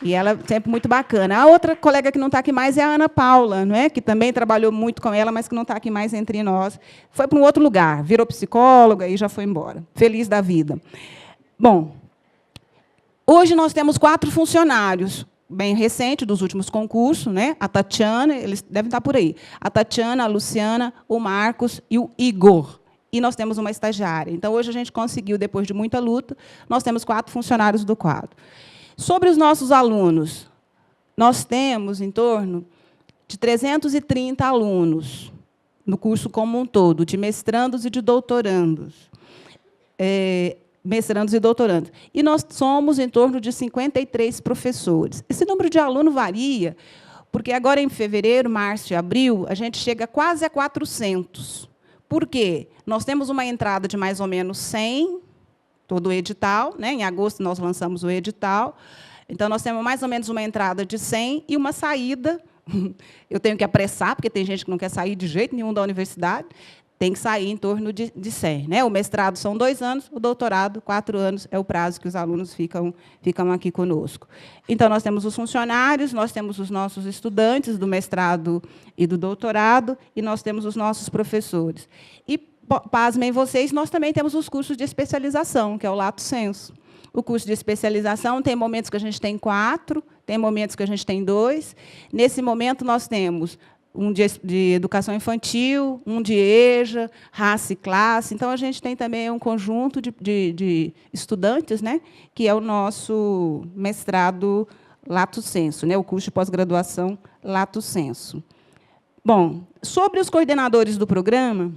E ela é sempre muito bacana. A outra colega que não está aqui mais é a Ana Paula, não é? Que também trabalhou muito com ela, mas que não está aqui mais entre nós. Foi para um outro lugar, virou psicóloga e já foi embora. Feliz da vida. Bom, hoje nós temos 4 funcionários, bem recente, dos últimos concursos, né? A Tatiana, eles devem estar por aí. A Tatiana, a Luciana, o Marcos e o Igor. E nós temos uma estagiária. Então, hoje, a gente conseguiu, depois de muita luta, nós temos 4 funcionários do quadro. Sobre os nossos alunos, nós temos em torno de 330 alunos no curso como um todo, de mestrandos e de doutorandos. Mestrandos e doutorandos. E nós somos em torno de 53 professores. Esse número de alunos varia, porque agora, em fevereiro, março e abril, a gente chega quase a 400. Por quê? Nós temos uma entrada de mais ou menos 100, todo o edital. Né? Em agosto, nós lançamos o edital. Então, nós temos mais ou menos uma entrada de 100 e uma saída. Eu tenho que apressar, porque tem gente que não quer sair de jeito nenhum da universidade. Tem que sair em torno de 100. Né? O mestrado são 2 anos, o doutorado, 4 anos, é o prazo que os alunos ficam aqui conosco. Então, nós temos os funcionários, nós temos os nossos estudantes do mestrado e do doutorado, e nós temos os nossos professores. E, pasmem vocês, nós também temos os cursos de especialização, que é o Lato Sensu. O curso de especialização tem momentos que a gente tem 4, tem momentos que a gente tem 2. Nesse momento, nós temos um de educação infantil, um de EJA, raça e classe. Então, a gente tem também um conjunto de estudantes, né, que é o nosso mestrado Lato Sensu, né, o curso de pós-graduação Lato Sensu. Bom, sobre os coordenadores do programa,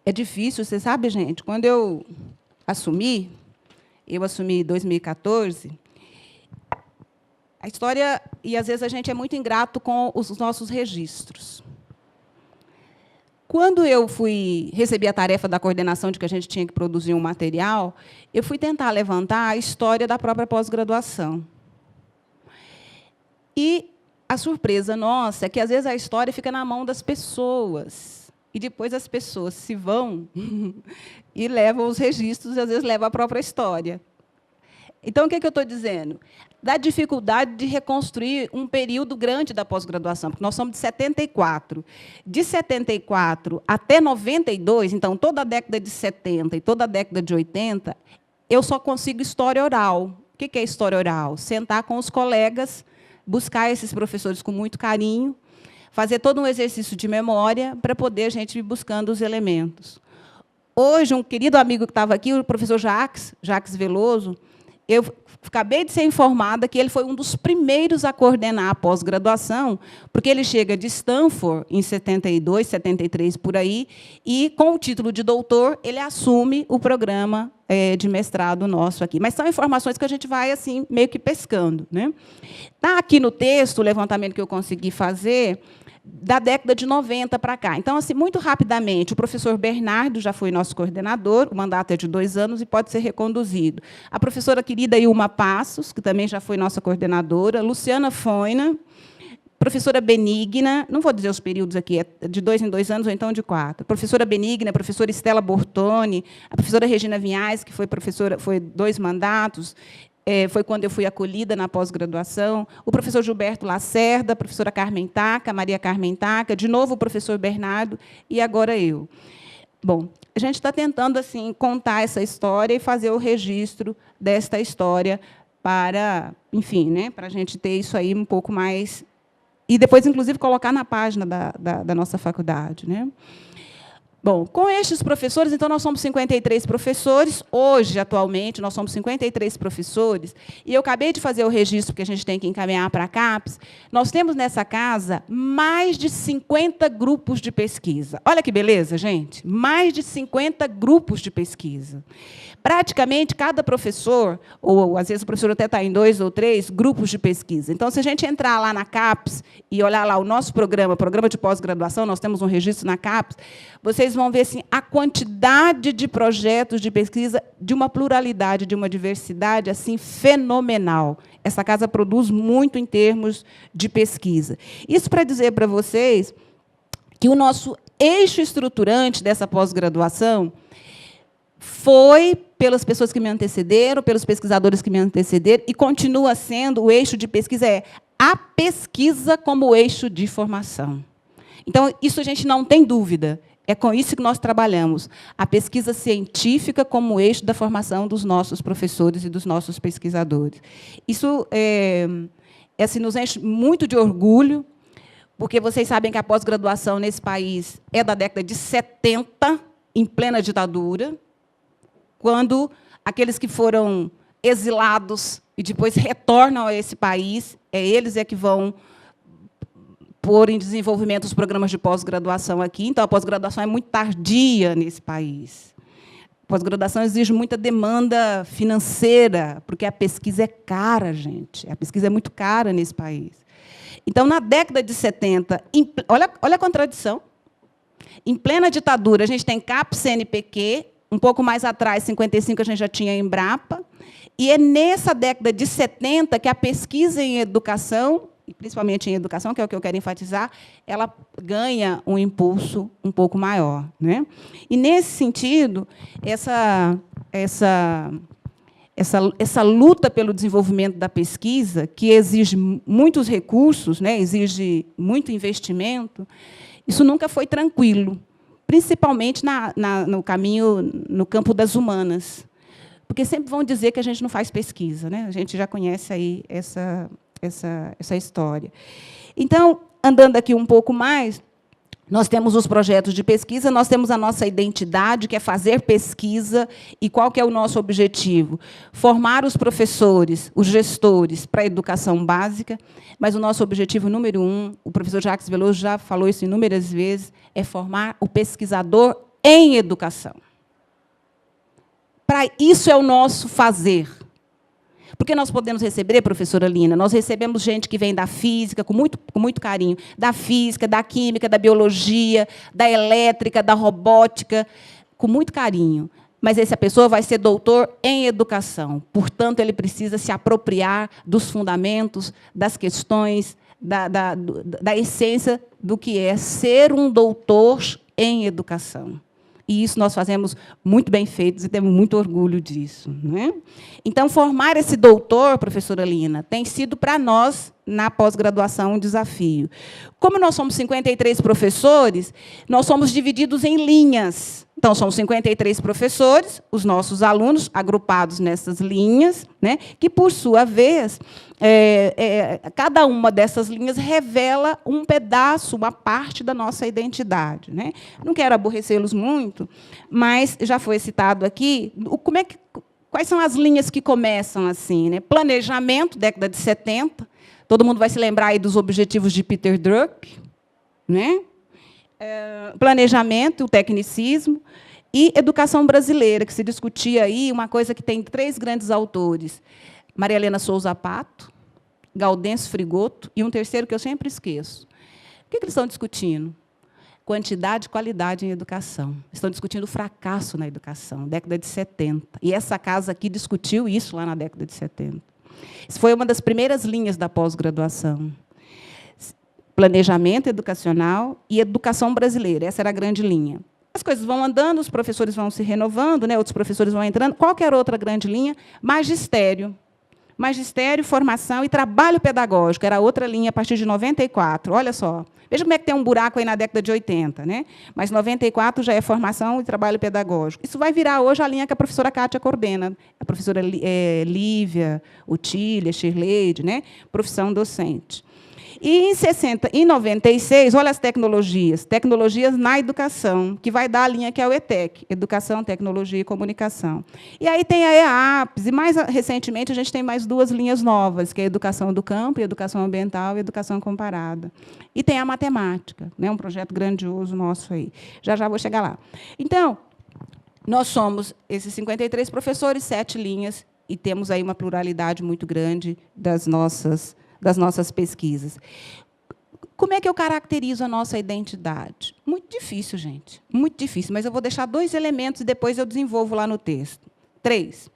é difícil, você sabe, gente, quando eu assumi em 2014, a história, e às vezes a gente é muito ingrato com os nossos registros. Quando eu recebi a tarefa da coordenação de que a gente tinha que produzir um material, eu fui tentar levantar a história da própria pós-graduação. E a surpresa nossa é que, às vezes, a história fica na mão das pessoas. e depois as pessoas se vão e levam os registros, e às vezes levam a própria história. Então, o que eu estou dizendo? Da dificuldade de reconstruir um período grande da pós-graduação, porque nós somos de 74. De 74 até 92, então, toda a década de 70 e toda a década de 80, eu só consigo história oral. O que é história oral? Sentar com os colegas, buscar esses professores com muito carinho, fazer todo um exercício de memória para poder a gente ir buscando os elementos. Hoje, um querido amigo que estava aqui, o professor Jacques Veloso, eu acabei de ser informada que ele foi um dos primeiros a coordenar a pós-graduação, porque ele chega de Stanford em 72, 73, por aí, e, com o título de doutor, ele assume o programa de mestrado nosso aqui. Mas são informações que a gente vai assim meio que pescando, né? Está aqui no texto, o levantamento que eu consegui fazer, da década de 90 para cá. Então, assim, muito rapidamente, o professor Bernardo já foi nosso coordenador, o mandato é de 2 anos e pode ser reconduzido. A professora querida Ilma Passos, que também já foi nossa coordenadora, Luciana Foina, professora Benigna, não vou dizer os períodos aqui, é de 2 em 2 anos ou então de 4. Professora Benigna, a professora Estela Bortoni, a professora Regina Vinhais, que foi professora, foi 2 mandatos, foi quando eu fui acolhida na pós-graduação, o professor Gilberto Lacerda, a professora Carmen Taca, Maria Carmen Taca, de novo o professor Bernardo, e agora eu. Bom, a gente está tentando assim, contar essa história e fazer o registro desta história para, enfim, né, para a gente ter isso aí um pouco mais... E depois, inclusive, colocar na página da nossa faculdade, né? Bom, com estes professores, então, nós somos 53 professores. Hoje, atualmente, nós somos 53 professores. E eu acabei de fazer o registro, porque a gente tem que encaminhar para a CAPES. Nós temos, nessa casa, mais de 50 grupos de pesquisa. Olha que beleza, gente! Mais de 50 grupos de pesquisa. Praticamente, cada professor, ou, às vezes, o professor até está em 2 ou 3 grupos de pesquisa. Então, se a gente entrar lá na CAPES e olhar lá o nosso programa de pós-graduação, nós temos um registro na CAPES, vocês vão ver assim, a quantidade de projetos de pesquisa, de uma pluralidade, de uma diversidade assim, fenomenal. Essa casa produz muito em termos de pesquisa. Isso para dizer para vocês que o nosso eixo estruturante dessa pós-graduação foi pelas pessoas que me antecederam, pelos pesquisadores que me antecederam, e continua sendo o eixo de pesquisa, a pesquisa como eixo de formação. Então, isso a gente não tem dúvida. É com isso que nós trabalhamos. A pesquisa científica como eixo da formação dos nossos professores e dos nossos pesquisadores. Isso assim, nos enche muito de orgulho, porque vocês sabem que a pós-graduação nesse país é da década de 70, em plena ditadura, quando aqueles que foram exilados e depois retornam a esse país, eles que vão pôr em desenvolvimento os programas de pós-graduação aqui. Então, a pós-graduação é muito tardia nesse país. A pós-graduação exige muita demanda financeira, porque a pesquisa é cara, gente. A pesquisa é muito cara nesse país. Então, na década de 70, olha a contradição. Em plena ditadura, a gente tem CAPES, CNPq, um pouco mais atrás, 55, a gente já tinha a Embrapa, e é nessa década de 70 que a pesquisa em educação, e principalmente em educação, que é o que eu quero enfatizar, ela ganha um impulso um pouco maior, né? E, nesse sentido, essa luta pelo desenvolvimento da pesquisa, que exige muitos recursos, né, exige muito investimento, isso nunca foi tranquilo, principalmente no caminho, no campo das humanas, porque sempre vão dizer que a gente não faz pesquisa, né? A gente já conhece aí essa história. Então, andando aqui um pouco mais, nós temos os projetos de pesquisa, nós temos a nossa identidade, que é fazer pesquisa, e qual que é o nosso objetivo? Formar os professores, os gestores, para a educação básica, mas o nosso objetivo número 1, o professor Jacques Veloso já falou isso inúmeras vezes, é formar o pesquisador em educação. Para isso é o nosso fazer. Porque nós podemos receber, professora Lina, nós recebemos gente que vem da física, com muito carinho, da física, da química, da biologia, da elétrica, da robótica, com muito carinho. Mas essa pessoa vai ser doutor em educação. Portanto, ele precisa se apropriar dos fundamentos, das questões, da essência do que é ser um doutor em educação. E isso nós fazemos muito bem feito e temos muito orgulho disso. Né? Então, formar esse doutor, professora Lina, tem sido para nós, na pós-graduação, um desafio. Como nós somos 53 professores, nós somos divididos em linhas. Então, são 53 professores, os nossos alunos, agrupados nessas linhas, né, que, por sua vez, cada uma dessas linhas revela um pedaço, uma parte da nossa identidade. Né? Não quero aborrecê-los muito, mas já foi citado aqui, quais são as linhas que começam assim? Né? Planejamento, década de 70, todo mundo vai se lembrar aí dos objetivos de Peter Drucker, né? Planejamento, o tecnicismo, e educação brasileira, que se discutia aí uma coisa que tem 3 grandes autores, Maria Helena Souza Pato, Gaudêncio Frigoto, e um terceiro que eu sempre esqueço. O que eles estão discutindo? Quantidade e qualidade em educação. Estão discutindo o fracasso na educação, década de 70. E essa casa aqui discutiu isso lá na década de 70. Isso foi uma das primeiras linhas da pós-graduação. Planejamento educacional e educação brasileira. Essa era a grande linha. As coisas vão andando, os professores vão se renovando, né, outros professores vão entrando. Qualquer outra grande linha? Magistério. Magistério, formação e trabalho pedagógico. Era outra linha a partir de 94. Olha só. Veja como é que tem um buraco aí na década de 80. Né? Mas 94 já é formação e trabalho pedagógico. Isso vai virar hoje a linha que a professora Kátia coordena. A professora Lívia, Otília, Shirleide, né? Profissão docente. E em 96, olha as tecnologias na educação, que vai dar a linha que é o ETEC, Educação, Tecnologia e Comunicação. E aí tem a EAPS, e mais recentemente a gente tem mais 2 linhas novas, que é a Educação do Campo, Educação Ambiental e Educação Comparada. E tem a Matemática, né, um projeto grandioso nosso aí. Já vou chegar lá. Então, nós somos esses 53 professores, 7 linhas, e temos aí uma pluralidade muito grande das nossas pesquisas. Como é que eu caracterizo a nossa identidade? Muito difícil, gente. Muito difícil, mas eu vou deixar 2 elementos e depois eu desenvolvo lá no texto. 3.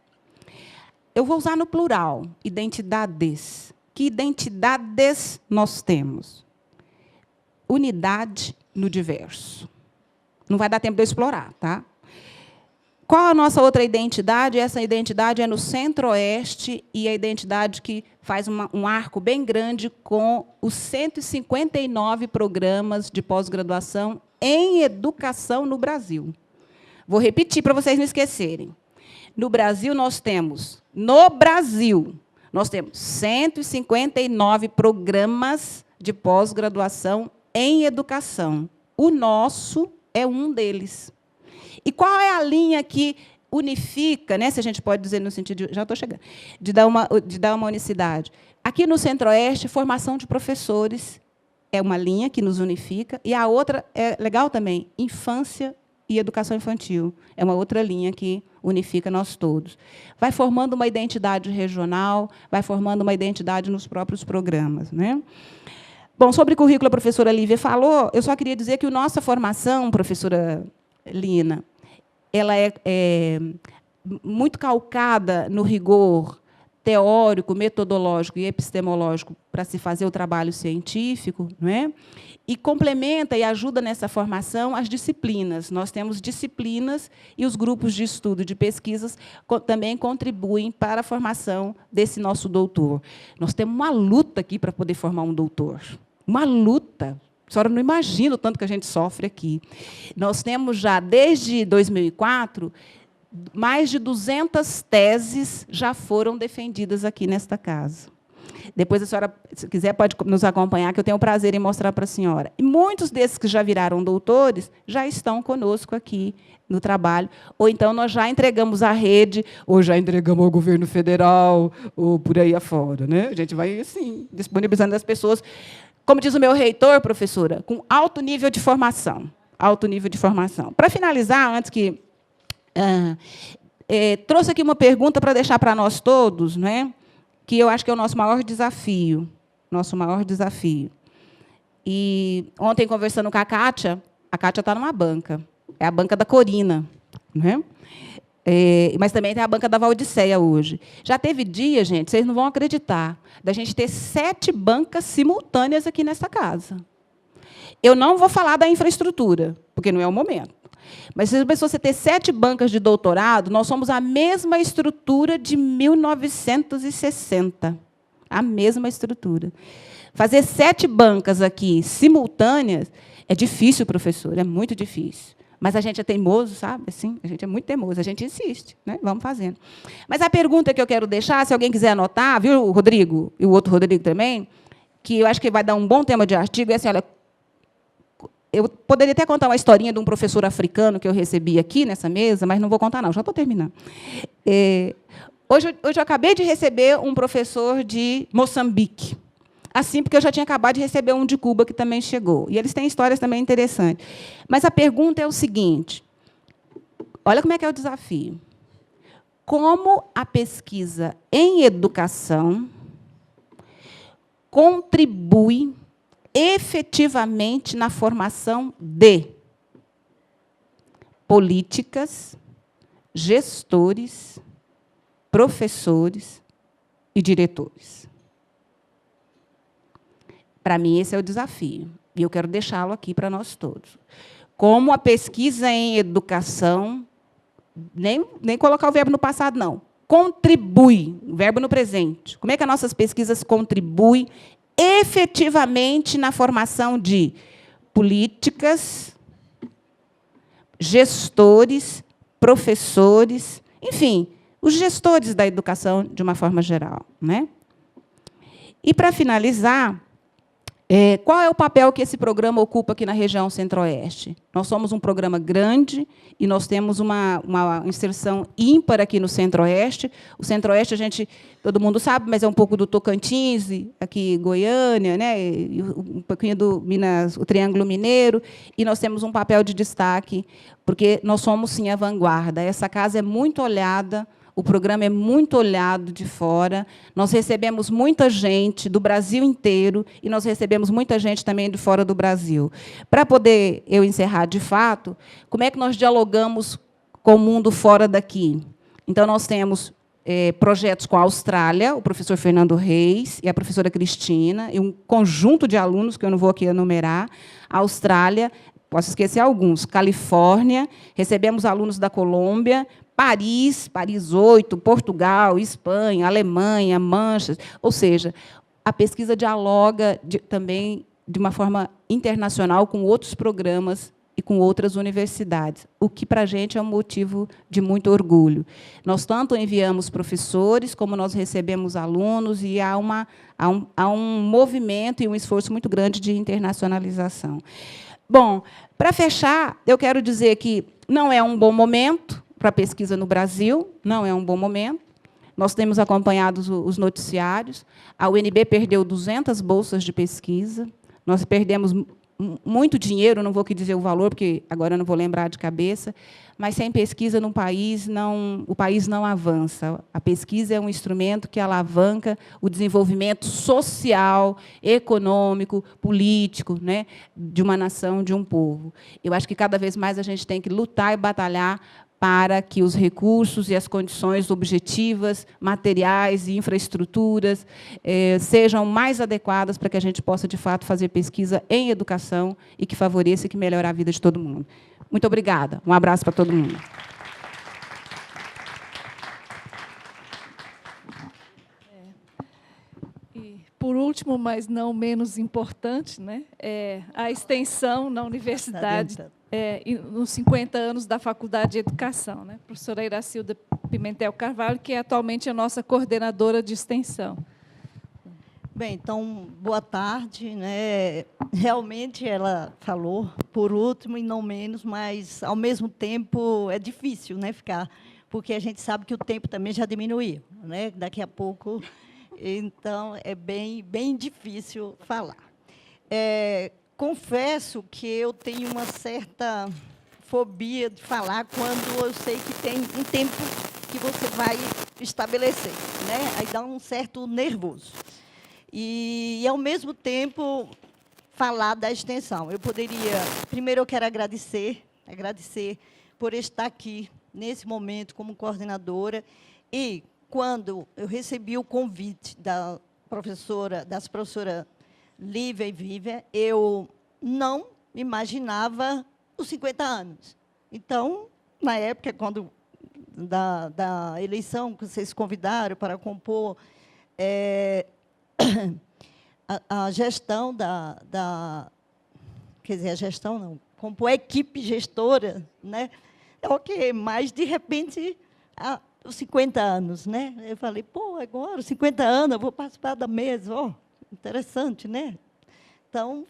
Eu vou usar no plural, identidades. Que identidades nós temos? Unidade no diverso. Não vai dar tempo de eu explorar, tá? Qual a nossa outra identidade? Essa identidade é no Centro-Oeste e a identidade que faz um arco bem grande com os 159 programas de pós-graduação em educação no Brasil. Vou repetir para vocês não esquecerem. No Brasil, nós temos 159 programas de pós-graduação em educação. O nosso é um deles. E qual é a linha que unifica, né, se a gente pode dizer no sentido de, já estou chegando, de dar uma unicidade? Aqui no Centro-Oeste, formação de professores é uma linha que nos unifica, e a outra é legal também, infância e educação infantil. É uma outra linha que unifica nós todos. Vai formando uma identidade regional, vai formando uma identidade nos próprios programas. Né? Bom, sobre currículo, a professora Lívia falou, eu só queria dizer que a nossa formação, professora Lina, ela é muito calcada no rigor teórico, metodológico e epistemológico para se fazer o trabalho científico, não é? E complementa e ajuda nessa formação as disciplinas. Nós temos disciplinas e os grupos de estudo de pesquisas também contribuem para a formação desse nosso doutor. Nós temos uma luta aqui para poder formar um doutor. Uma luta. A senhora não imagina o tanto que a gente sofre aqui. Nós temos já, desde 2004, mais de 200 teses já foram defendidas aqui nesta casa. Depois, a senhora, se quiser, pode nos acompanhar, que eu tenho o prazer em mostrar para a senhora. E muitos desses que já viraram doutores já estão conosco aqui no trabalho. Ou então nós já entregamos à rede, ou já entregamos ao governo federal, ou por aí afora. Né? A gente vai, assim, disponibilizando as pessoas. Como diz o meu reitor, professora, com alto nível de formação. Alto nível de formação. Para finalizar, antes que... trouxe aqui uma pergunta para deixar para nós todos, né, que eu acho que é o nosso maior desafio. Nosso maior desafio. E ontem, conversando com a Kátia está numa banca. É a banca da Corina. Né? Mas também tem a banca da Valdiceia hoje. Já teve dia, gente, vocês não vão acreditar, da gente ter 7 bancas simultâneas aqui nessa casa. Eu não vou falar da infraestrutura, porque não é o momento. Mas se você ter 7 bancas de doutorado, nós somos a mesma estrutura de 1960. A mesma estrutura. Fazer 7 bancas aqui simultâneas é difícil, professor, é muito difícil. Mas a gente é teimoso, sabe? Assim, a gente é muito teimoso, a gente insiste, né? Vamos fazendo. Mas a pergunta que eu quero deixar, se alguém quiser anotar, viu, Rodrigo, e o outro Rodrigo também, que eu acho que vai dar um bom tema de artigo, é assim, olha, eu poderia até contar uma historinha de um professor africano que eu recebi aqui nessa mesa, mas não vou contar, não, já estou terminando. Hoje eu acabei de receber um professor de Moçambique, assim, porque eu já tinha acabado de receber um de Cuba, que também chegou. E eles têm histórias também interessantes. Mas a pergunta é o seguinte, olha como é que é o desafio. Como a pesquisa em educação contribui efetivamente na formação de políticas, gestores, professores e diretores? Para mim, esse é o desafio, e eu quero deixá-lo aqui para nós todos. Como a pesquisa em educação, nem colocar o verbo no passado, não, contribui, o verbo no presente. Como é que as nossas pesquisas contribuem efetivamente na formação de políticas, gestores, professores, enfim, os gestores da educação de uma forma geral, né? E, para finalizar, qual é o papel que esse programa ocupa aqui na região Centro-Oeste? Nós somos um programa grande e nós temos uma inserção ímpar aqui no Centro-Oeste. O Centro-Oeste, todo mundo sabe, mas é um pouco do Tocantins, aqui Goiânia, né, e um pouquinho do Minas, o Triângulo Mineiro, e nós temos um papel de destaque, porque nós somos, sim, a vanguarda. Essa casa é muito olhada, o programa é muito olhado de fora, nós recebemos muita gente do Brasil inteiro e nós recebemos muita gente também de fora do Brasil. Para poder eu encerrar de fato, como é que nós dialogamos com o mundo fora daqui? Então, nós temos projetos com a Austrália, o professor Fernando Reis e a professora Cristina, e um conjunto de alunos, que eu não vou aqui enumerar. A Austrália, posso esquecer alguns, Califórnia, recebemos alunos da Colômbia, Paris 8, Portugal, Espanha, Alemanha, Manchas. Ou seja, a pesquisa dialoga também de uma forma internacional com outros programas e com outras universidades, o que, para a gente, é um motivo de muito orgulho. Nós tanto enviamos professores, como nós recebemos alunos, e há um movimento e um esforço muito grande de internacionalização. Bom, para fechar, eu quero dizer que não é um bom momento para a pesquisa no Brasil, não é um bom momento. Nós temos acompanhado os noticiários. A UNB perdeu 200 bolsas de pesquisa. Nós perdemos muito dinheiro, não vou aqui dizer o valor, porque agora eu não vou lembrar de cabeça, mas sem pesquisa no país, o país não avança. A pesquisa é um instrumento que alavanca o desenvolvimento social, econômico, político, né, de uma nação, de um povo. Eu acho que, cada vez mais, a gente tem que lutar e batalhar para que os recursos e as condições objetivas, materiais e infraestruturas sejam mais adequadas para que a gente possa, de fato, fazer pesquisa em educação e que favoreça e que melhore a vida de todo mundo. Muito obrigada. Um abraço para todo mundo. Por último, mas não menos importante, né, a extensão na universidade, nos 50 anos da Faculdade de Educação, né? Professora Iracilda Pimentel Carvalho, que é atualmente a nossa coordenadora de extensão. Bem, então, boa tarde, né? Realmente, ela falou, por último e não menos, mas, ao mesmo tempo, é difícil, né, ficar, porque a gente sabe que o tempo também já diminuiu, né? Daqui a pouco... Então, é bem difícil falar. Confesso que eu tenho uma certa fobia de falar quando eu sei que tem um tempo que você vai estabelecer, né? Aí dá um certo nervoso. E, ao mesmo tempo, falar da extensão. Eu poderia... Primeiro, eu quero agradecer por estar aqui, nesse momento, como coordenadora, e... Quando eu recebi o convite das professoras Lívia e Vívia, eu não imaginava os 50 anos. Então, na época, quando da eleição, que vocês convidaram para compor a gestão quer dizer, a gestão não, compor a equipe gestora, né? Ok, mas, de repente, os 50 anos, né? Eu falei, pô, agora, os 50 anos, eu vou participar da mesa, ó, interessante, né? Então,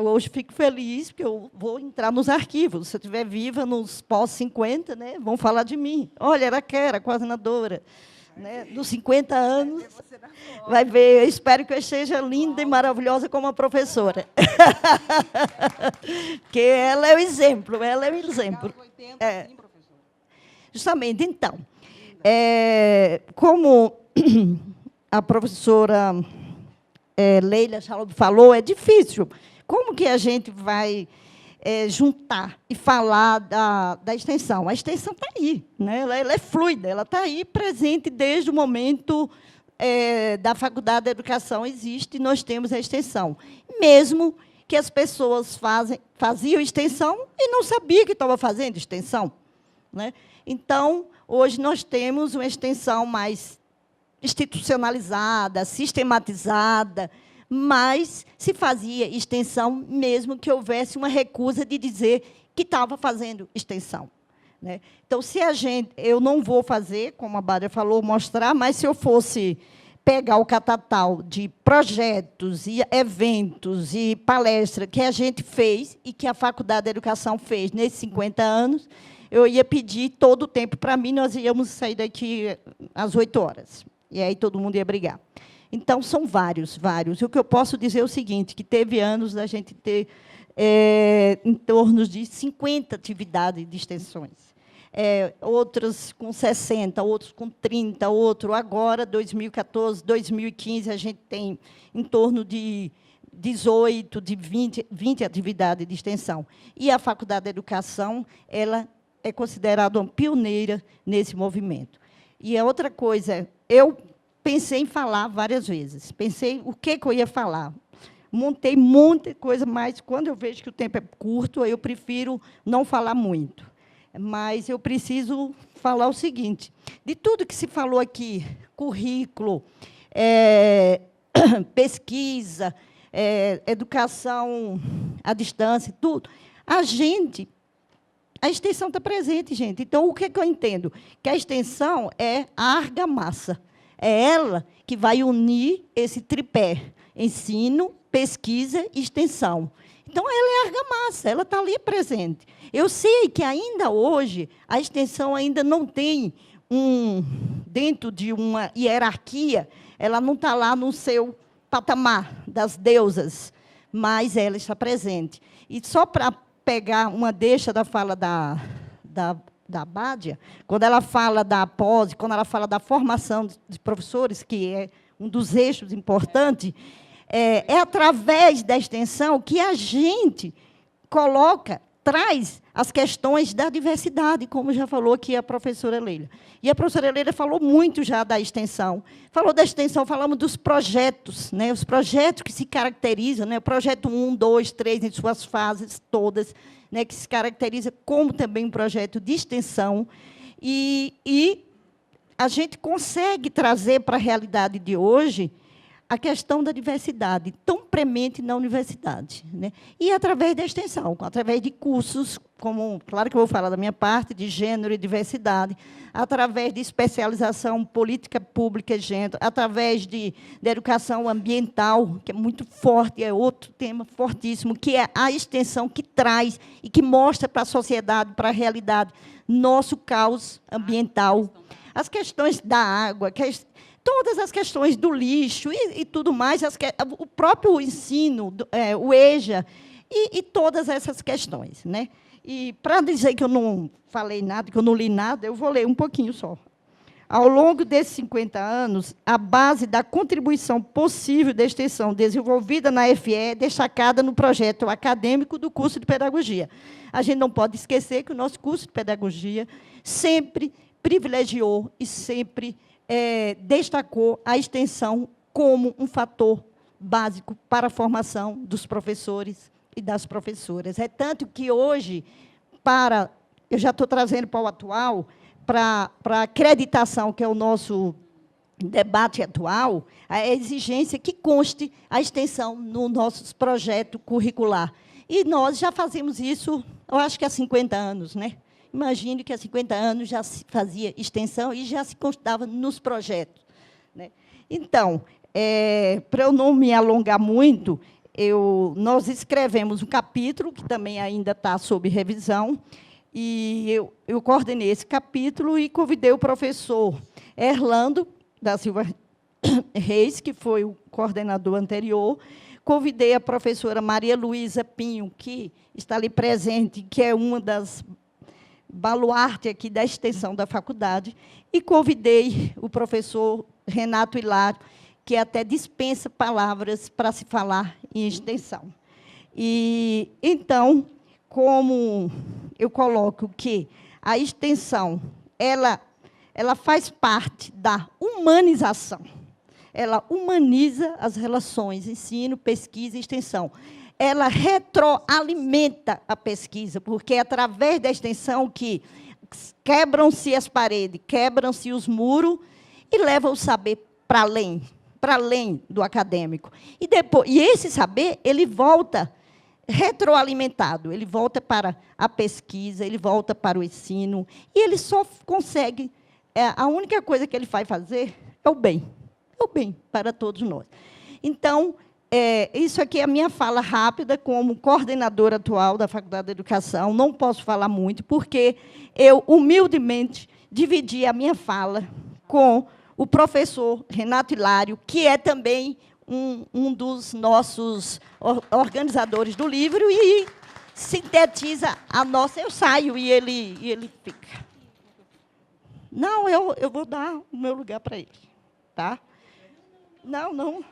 hoje fico feliz, porque eu vou entrar nos arquivos. Se eu estiver viva nos pós-50, né, vão falar de mim. Olha, era a coordenadora. Né, dos 50 anos, vai ver. Eu espero que eu esteja linda e maravilhosa como a professora. Porque ela é o exemplo, ela é o exemplo. É. Justamente, então. Como a professora Leila Chalub falou, é difícil. Como que a gente vai juntar e falar da extensão? A extensão está aí, né? Ela é fluida, ela está aí presente desde o momento da Faculdade de Educação existe, nós temos a extensão. Mesmo que as pessoas faziam extensão e não sabiam que estava fazendo extensão. Né? Então, hoje nós temos uma extensão mais institucionalizada, sistematizada, mas se fazia extensão mesmo que houvesse uma recusa de dizer que estava fazendo extensão. Né? Então, se eu não vou fazer, como a Bárbara falou, mostrar, mas se eu fosse pegar o catatal de projetos e eventos e palestras que a gente fez e que a Faculdade de Educação fez nesses 50 anos, eu ia pedir todo o tempo para mim, nós íamos sair daqui às 8 horas. E aí todo mundo ia brigar. Então, são vários. E o que eu posso dizer é o seguinte, que teve anos da gente ter em torno de 50 atividades de extensões. Outras com 60, outros com 30, agora, 2014, 2015, a gente tem em torno de 18, de 20 atividades de extensão. E a Faculdade de Educação, ela é considerada uma pioneira nesse movimento. E a outra coisa, eu pensei em falar várias vezes, pensei o que eu ia falar. Montei muita coisa, mas, quando eu vejo que o tempo é curto, eu prefiro não falar muito. Mas eu preciso falar o seguinte, de tudo que se falou aqui, currículo, pesquisa, educação à distância, tudo, a extensão está presente, gente. Então, o que eu entendo? Que a extensão é a argamassa. É ela que vai unir esse tripé, ensino, pesquisa e extensão. Então, ela é a argamassa, ela está ali presente. Eu sei que, ainda hoje, a extensão ainda não tem dentro de uma hierarquia, ela não está lá no seu patamar das deusas, mas ela está presente. E só para pegar uma deixa da fala da Bádia, quando ela fala da pós, quando ela fala da formação de professores, que é um dos eixos importantes, é através da extensão que a gente traz as questões da diversidade, como já falou aqui a professora Leila. E a professora Leila falou muito já da extensão. Falou da extensão, falamos dos projetos, né, os projetos que se caracterizam, né, o projeto 1, 2, 3, em suas fases todas, né, que se caracteriza como também um projeto de extensão. E a gente consegue trazer para a realidade de hoje a questão da diversidade, tão premente na universidade. Né? E através da extensão, através de cursos, como, claro que eu vou falar da minha parte, de gênero e diversidade, através de especialização política pública e gênero, através de educação ambiental, que é muito forte, é outro tema fortíssimo, que é a extensão que traz e que mostra para a sociedade, para a realidade, nosso caos ambiental, as questões da água, todas as questões do lixo e tudo mais, o próprio ensino, o EJA, e todas essas questões. Né? E, para dizer que eu não falei nada, que eu não li nada, eu vou ler um pouquinho só. Ao longo desses 50 anos, a base da contribuição possível da extensão desenvolvida na FE é destacada no projeto acadêmico do curso de Pedagogia. A gente não pode esquecer que o nosso curso de Pedagogia sempre privilegiou e sempre destacou a extensão como um fator básico para a formação dos professores e das professoras. É tanto que hoje, eu já estou trazendo para o atual, para a acreditação, que é o nosso debate atual, a exigência que conste a extensão no nosso projeto curricular. E nós já fazemos isso, eu acho que há 50 anos, né? Imagine que há 50 anos já se fazia extensão e já se constava nos projetos, né? Então, para eu não me alongar muito, nós escrevemos um capítulo, que também ainda está sob revisão, e eu coordenei esse capítulo e convidei o professor Erlando da Silva Reis, que foi o coordenador anterior, convidei a professora Maria Luísa Pinho, que está ali presente, que é uma das baluartes aqui da extensão da faculdade, e convidei o professor Renato Hilário, que até dispensa palavras para se falar em extensão. E, então, como eu coloco que a extensão ela faz parte da humanização. Ela humaniza as relações, ensino, pesquisa e extensão. Ela retroalimenta a pesquisa, porque é através da extensão que quebram-se as paredes, quebram-se os muros e levam o saber para além do acadêmico. E esse saber, ele volta retroalimentado, ele volta para a pesquisa, ele volta para o ensino, e ele só consegue, a única coisa que ele vai fazer é o bem para todos nós. Então, isso aqui é a minha fala rápida, como coordenadora atual da Faculdade de Educação, não posso falar muito, porque eu, humildemente, dividi a minha fala com o professor Renato Hilário, que é também um dos nossos organizadores do livro, e sintetiza a nossa... Eu saio e ele fica. Não, eu vou dar o meu lugar para ele. Tá? Não.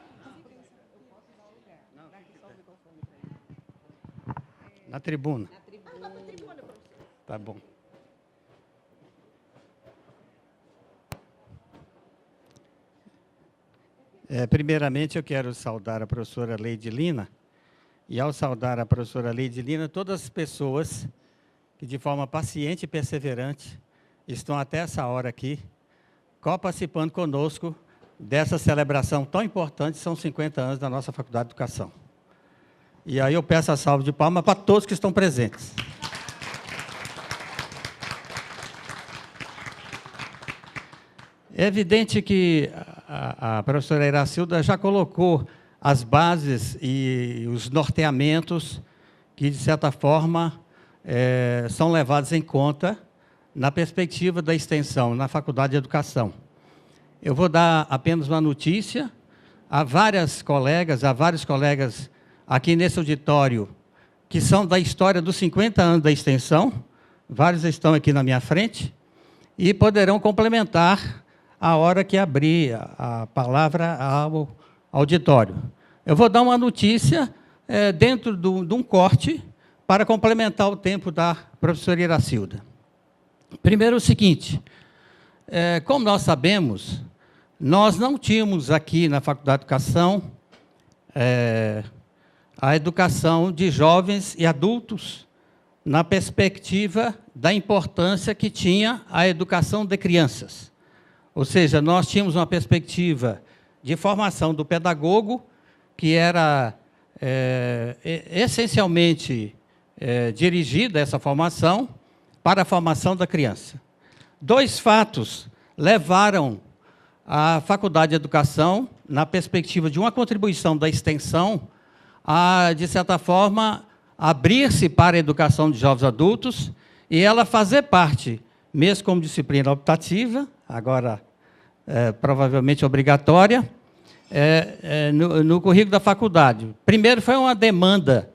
Na tribuna. Tá bom. Primeiramente, eu quero saudar a professora Leidilina, e, ao saudar a professora Leidilina, todas as pessoas que, de forma paciente e perseverante, estão até essa hora aqui, participando conosco dessa celebração tão importante, são 50 anos da nossa Faculdade de Educação. E aí eu peço a salva de palmas para todos que estão presentes. É evidente que a professora Iracilda já colocou as bases e os norteamentos que, de certa forma, são levados em conta na perspectiva da extensão na Faculdade de Educação. Eu vou dar apenas uma notícia. Há vários colegas aqui nesse auditório que são da história dos 50 anos da extensão, vários estão aqui na minha frente, e poderão complementar a hora que abrir a palavra ao auditório. Eu vou dar uma notícia dentro de um corte para complementar o tempo da professora Iracilda. Primeiro, o seguinte, como nós sabemos, nós não tínhamos aqui na Faculdade de Educação a educação de jovens e adultos na perspectiva da importância que tinha a educação de crianças. Ou seja, nós tínhamos uma perspectiva de formação do pedagogo, que era essencialmente dirigida, essa formação, para a formação da criança. Dois fatos levaram a Faculdade de Educação, na perspectiva de uma contribuição da extensão, a, de certa forma, abrir-se para a educação de jovens adultos e ela fazer parte, mesmo como disciplina optativa, agora provavelmente obrigatória, no currículo da faculdade. Primeiro, foi uma demanda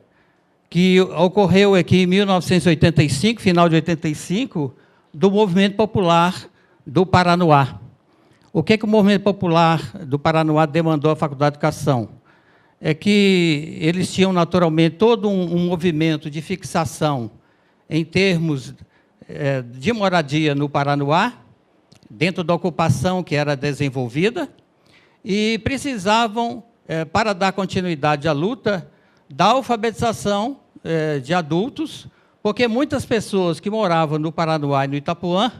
que ocorreu aqui em 1985, final de 85, do Movimento Popular do Paranoá. O que o Movimento Popular do Paranoá demandou à Faculdade de Educação? É que eles tinham, naturalmente, todo um movimento de fixação em termos de moradia no Paranoá, dentro da ocupação que era desenvolvida, e precisavam, para dar continuidade à luta, da alfabetização de adultos, porque muitas pessoas que moravam no Paranoá e no Itapuã,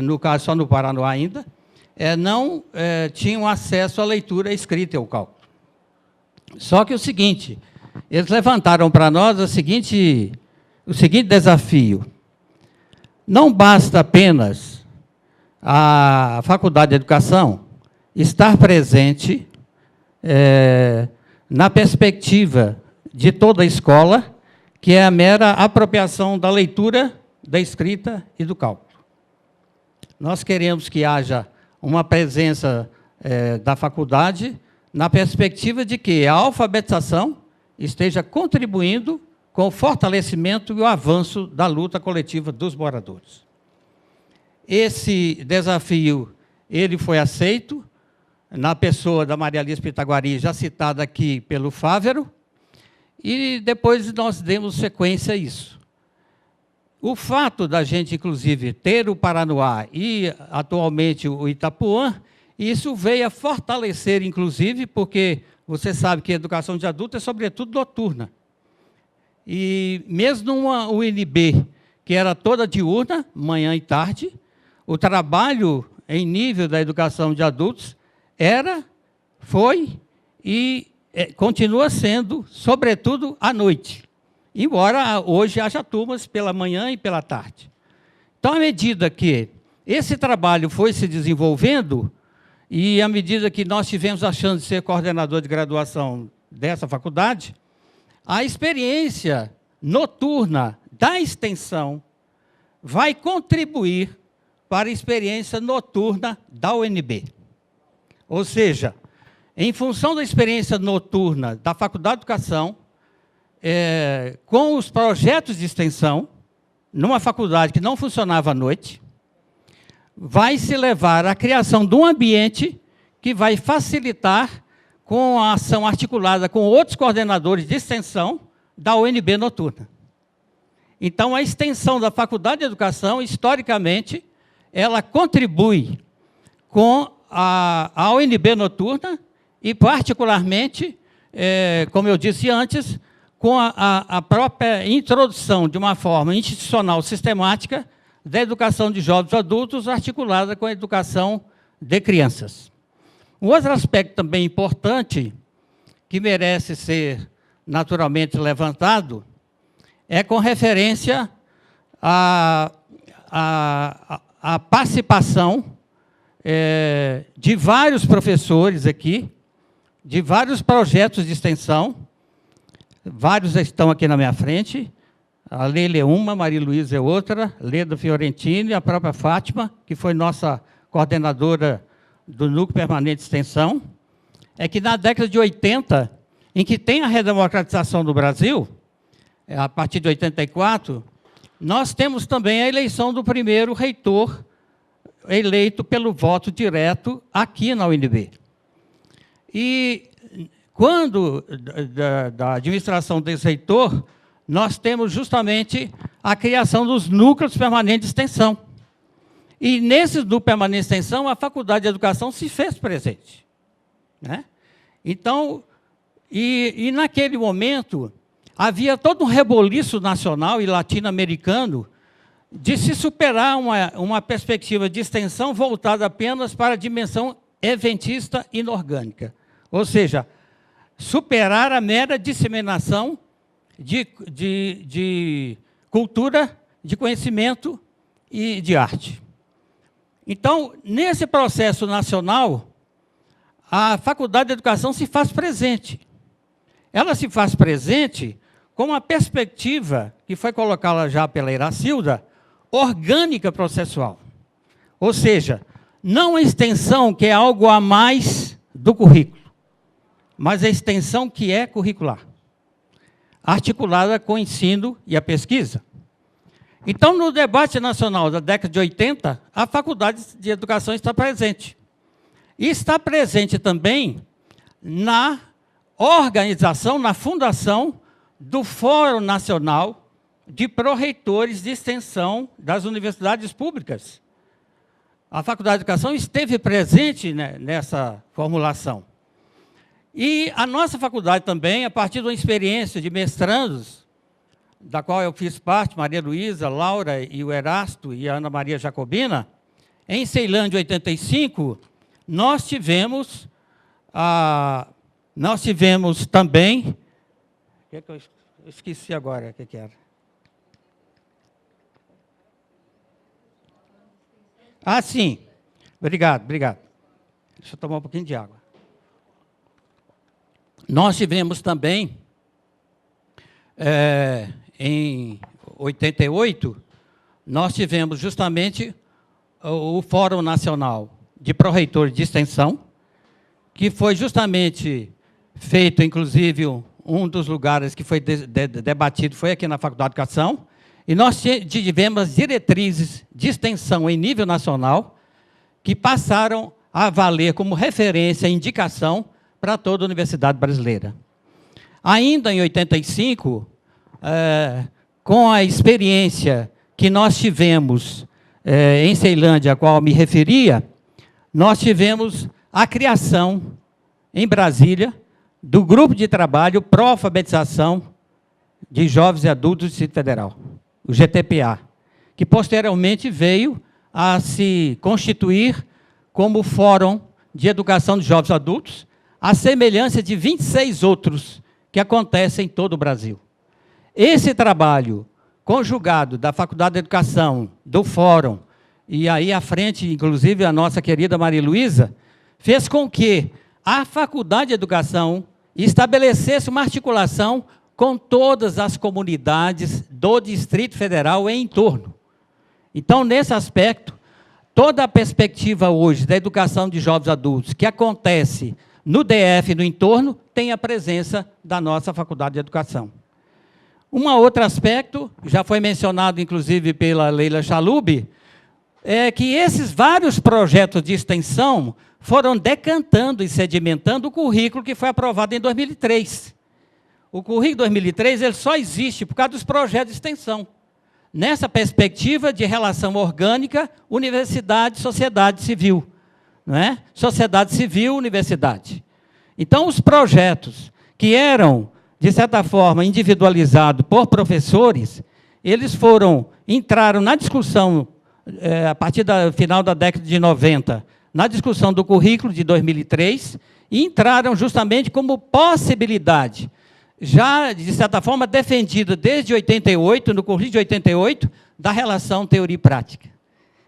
no caso só no Paranoá ainda, não tinham acesso à leitura escrita e ao cálculo. Só que o seguinte, eles levantaram para nós o seguinte desafio. Não basta apenas a Faculdade de Educação estar presente na perspectiva de toda a escola, que é a mera apropriação da leitura, da escrita e do cálculo. Nós queremos que haja uma presença da faculdade na perspectiva de que a alfabetização esteja contribuindo com o fortalecimento e o avanço da luta coletiva dos moradores. Esse desafio ele foi aceito na pessoa da Maria Alice Pitaguari, já citada aqui pelo Fávero, e depois nós demos sequência a isso. O fato da gente, inclusive, ter o Paranoá e, atualmente, o Itapuã, isso veio a fortalecer, inclusive, porque você sabe que a educação de adulto é, sobretudo, noturna. E mesmo numa UNB, que era toda diurna, manhã e tarde, o trabalho em nível da educação de adultos foi e continua sendo, sobretudo, à noite. Embora hoje haja turmas pela manhã e pela tarde. Então, à medida que esse trabalho foi se desenvolvendo, e à medida que nós tivemos a chance de ser coordenador de graduação dessa faculdade, a experiência noturna da extensão vai contribuir para a experiência noturna da UNB. Ou seja, em função da experiência noturna da Faculdade de Educação, com os projetos de extensão, numa faculdade que não funcionava à noite, vai se levar à criação de um ambiente que vai facilitar com a ação articulada com outros coordenadores de extensão da UNB noturna. Então, a extensão da Faculdade de Educação, historicamente, ela contribui com a UNB noturna e, particularmente, como eu disse antes, com a própria introdução de uma forma institucional sistemática da educação de jovens adultos articulada com a educação de crianças. Um outro aspecto também importante, que merece ser naturalmente levantado, é com referência à participação de vários professores aqui, de vários projetos de extensão. Vários estão aqui na minha frente. A Leila é uma, Maria Luísa é outra, Leda Fiorentini e a própria Fátima, que foi nossa coordenadora do Núcleo Permanente de Extensão. É que na década de 80, em que tem a redemocratização do Brasil, a partir de 84, nós temos também a eleição do primeiro reitor eleito pelo voto direto aqui na UNB. E quando, da administração desse reitor, nós temos justamente a criação dos núcleos permanentes de extensão. E nesses núcleos permanentes de extensão, a Faculdade de Educação se fez presente, né? Então, e naquele momento, havia todo um reboliço nacional e latino-americano de se superar uma perspectiva de extensão voltada apenas para a dimensão eventista inorgânica. Ou seja, superar a mera disseminação de cultura, de conhecimento e de arte. Então, nesse processo nacional, a Faculdade de Educação se faz presente. Ela se faz presente com uma perspectiva, que foi colocada já pela Iracilda, orgânica processual. Ou seja, não a extensão que é algo a mais do currículo, mas a extensão que é curricular, articulada com o ensino e a pesquisa. Então, no debate nacional da década de 80, a Faculdade de Educação está presente. E está presente também na organização, na fundação do Fórum Nacional de Pró-Reitores de Extensão das Universidades Públicas. A Faculdade de Educação esteve presente nessa formulação. E a nossa faculdade também, a partir de uma experiência de mestrandos, da qual eu fiz parte, Maria Luísa, Laura e o Erasto e a Ana Maria Jacobina, em Ceilândia, 85, nós tivemos também... Eu esqueci agora o que era. Ah, sim. Obrigado. Deixa eu tomar um pouquinho de água. Nós tivemos também, em 88, nós tivemos justamente o Fórum Nacional de Pró-Reitores de Extensão, que foi justamente feito, inclusive, um dos lugares que foi debatido foi aqui na Faculdade de Educação, e nós tivemos diretrizes de extensão em nível nacional que passaram a valer como referência e indicação para toda a universidade brasileira. Ainda em 85, com a experiência que nós tivemos em Ceilândia, a qual eu me referia, nós tivemos a criação, em Brasília, do Grupo de Trabalho Pró-Alfabetização de Jovens e Adultos do Distrito Federal, o GTPA, que posteriormente veio a se constituir como Fórum de Educação de Jovens e Adultos, à semelhança de 26 outros que acontecem em todo o Brasil. Esse trabalho conjugado da Faculdade de Educação, do Fórum, e aí à frente, inclusive, a nossa querida Maria Luísa, fez com que a Faculdade de Educação estabelecesse uma articulação com todas as comunidades do Distrito Federal em torno. Então, nesse aspecto, toda a perspectiva hoje da educação de jovens adultos que acontece no DF e no entorno, tem a presença da nossa Faculdade de Educação. Um outro aspecto, já foi mencionado inclusive pela Leila Chalub, é que esses vários projetos de extensão foram decantando e sedimentando o currículo que foi aprovado em 2003. O currículo de 2003 ele só existe por causa dos projetos de extensão, nessa perspectiva de relação orgânica, universidade, sociedade civil. Não é? Sociedade civil, universidade. Então, os projetos que eram, de certa forma, individualizados por professores, eles entraram na discussão, a partir do final da década de 90, na discussão do currículo de 2003, e entraram justamente como possibilidade, já, de certa forma, defendida desde 88, no currículo de 88, da relação teoria e prática.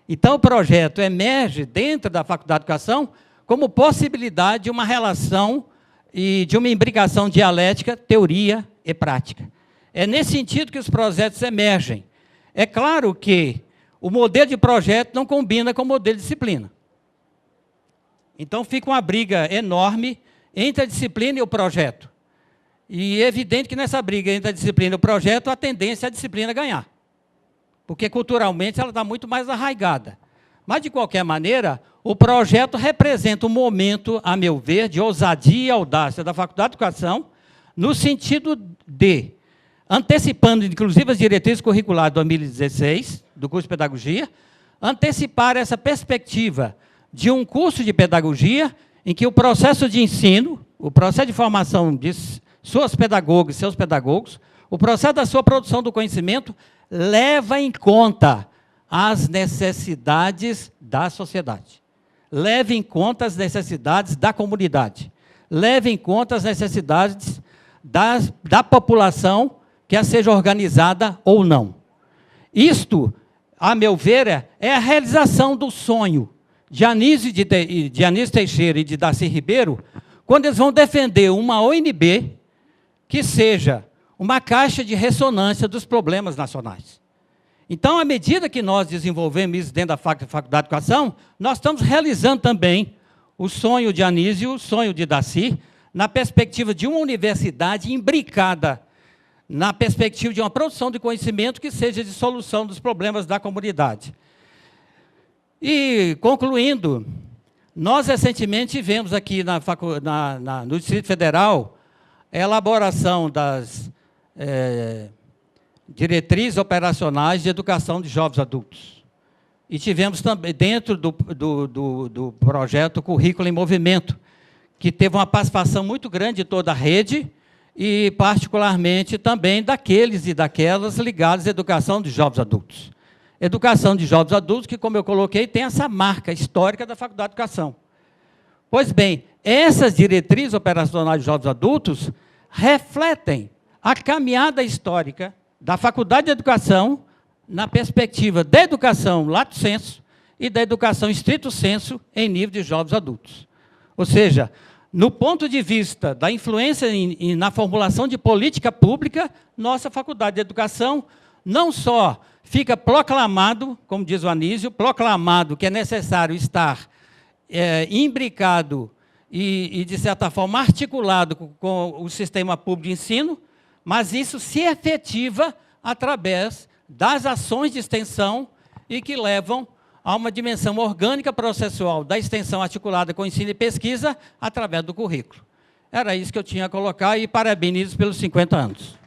Então, o projeto emerge dentro da Faculdade de Educação como possibilidade de uma relação e de uma imbricação dialética, teoria e prática. É nesse sentido que os projetos emergem. É claro que o modelo de projeto não combina com o modelo de disciplina. Então, fica uma briga enorme entre a disciplina e o projeto. E é evidente que nessa briga entre a disciplina e o projeto, a tendência é a disciplina ganhar. Porque, culturalmente, ela está muito mais arraigada. Mas, de qualquer maneira, o projeto representa um momento, a meu ver, de ousadia e audácia da Faculdade de Educação, no sentido de, antecipando, inclusive, as diretrizes curriculares de 2016, do curso de Pedagogia, antecipar essa perspectiva de um curso de Pedagogia em que o processo de ensino, o processo de formação de suas pedagogas e seus pedagogos, o processo da sua produção do conhecimento, leva em conta as necessidades da sociedade, leva em conta as necessidades da comunidade, leva em conta as necessidades da população, quer seja organizada ou não. Isto, a meu ver, é a realização do sonho de Anísio Teixeira e de Darcy Ribeiro, quando eles vão defender uma ONB que seja uma caixa de ressonância dos problemas nacionais. Então, à medida que nós desenvolvemos isso dentro da Faculdade de Educação, nós estamos realizando também o sonho de Anísio, o sonho de Darcy, na perspectiva de uma universidade imbricada, na perspectiva de uma produção de conhecimento que seja de solução dos problemas da comunidade. E, concluindo, nós recentemente tivemos aqui no Distrito Federal a elaboração das diretrizes operacionais de educação de jovens adultos. E tivemos também, dentro do projeto Currículo em Movimento, que teve uma participação muito grande de toda a rede, e particularmente também daqueles e daquelas ligados à educação de jovens adultos. Educação de jovens adultos, que, como eu coloquei, tem essa marca histórica da Faculdade de Educação. Pois bem, essas diretrizes operacionais de jovens adultos refletem a caminhada histórica da Faculdade de Educação na perspectiva da educação lato sensu e da educação stricto sensu em nível de jovens adultos. Ou seja, no ponto de vista da influência na formulação de política pública, nossa Faculdade de Educação não só fica proclamado, como diz o Anísio, proclamado que é necessário estar imbricado e, de certa forma, articulado com o sistema público de ensino, mas isso se efetiva através das ações de extensão e que levam a uma dimensão orgânica processual da extensão articulada com ensino e pesquisa através do currículo. Era isso que eu tinha a colocar e parabenizo pelos 50 anos.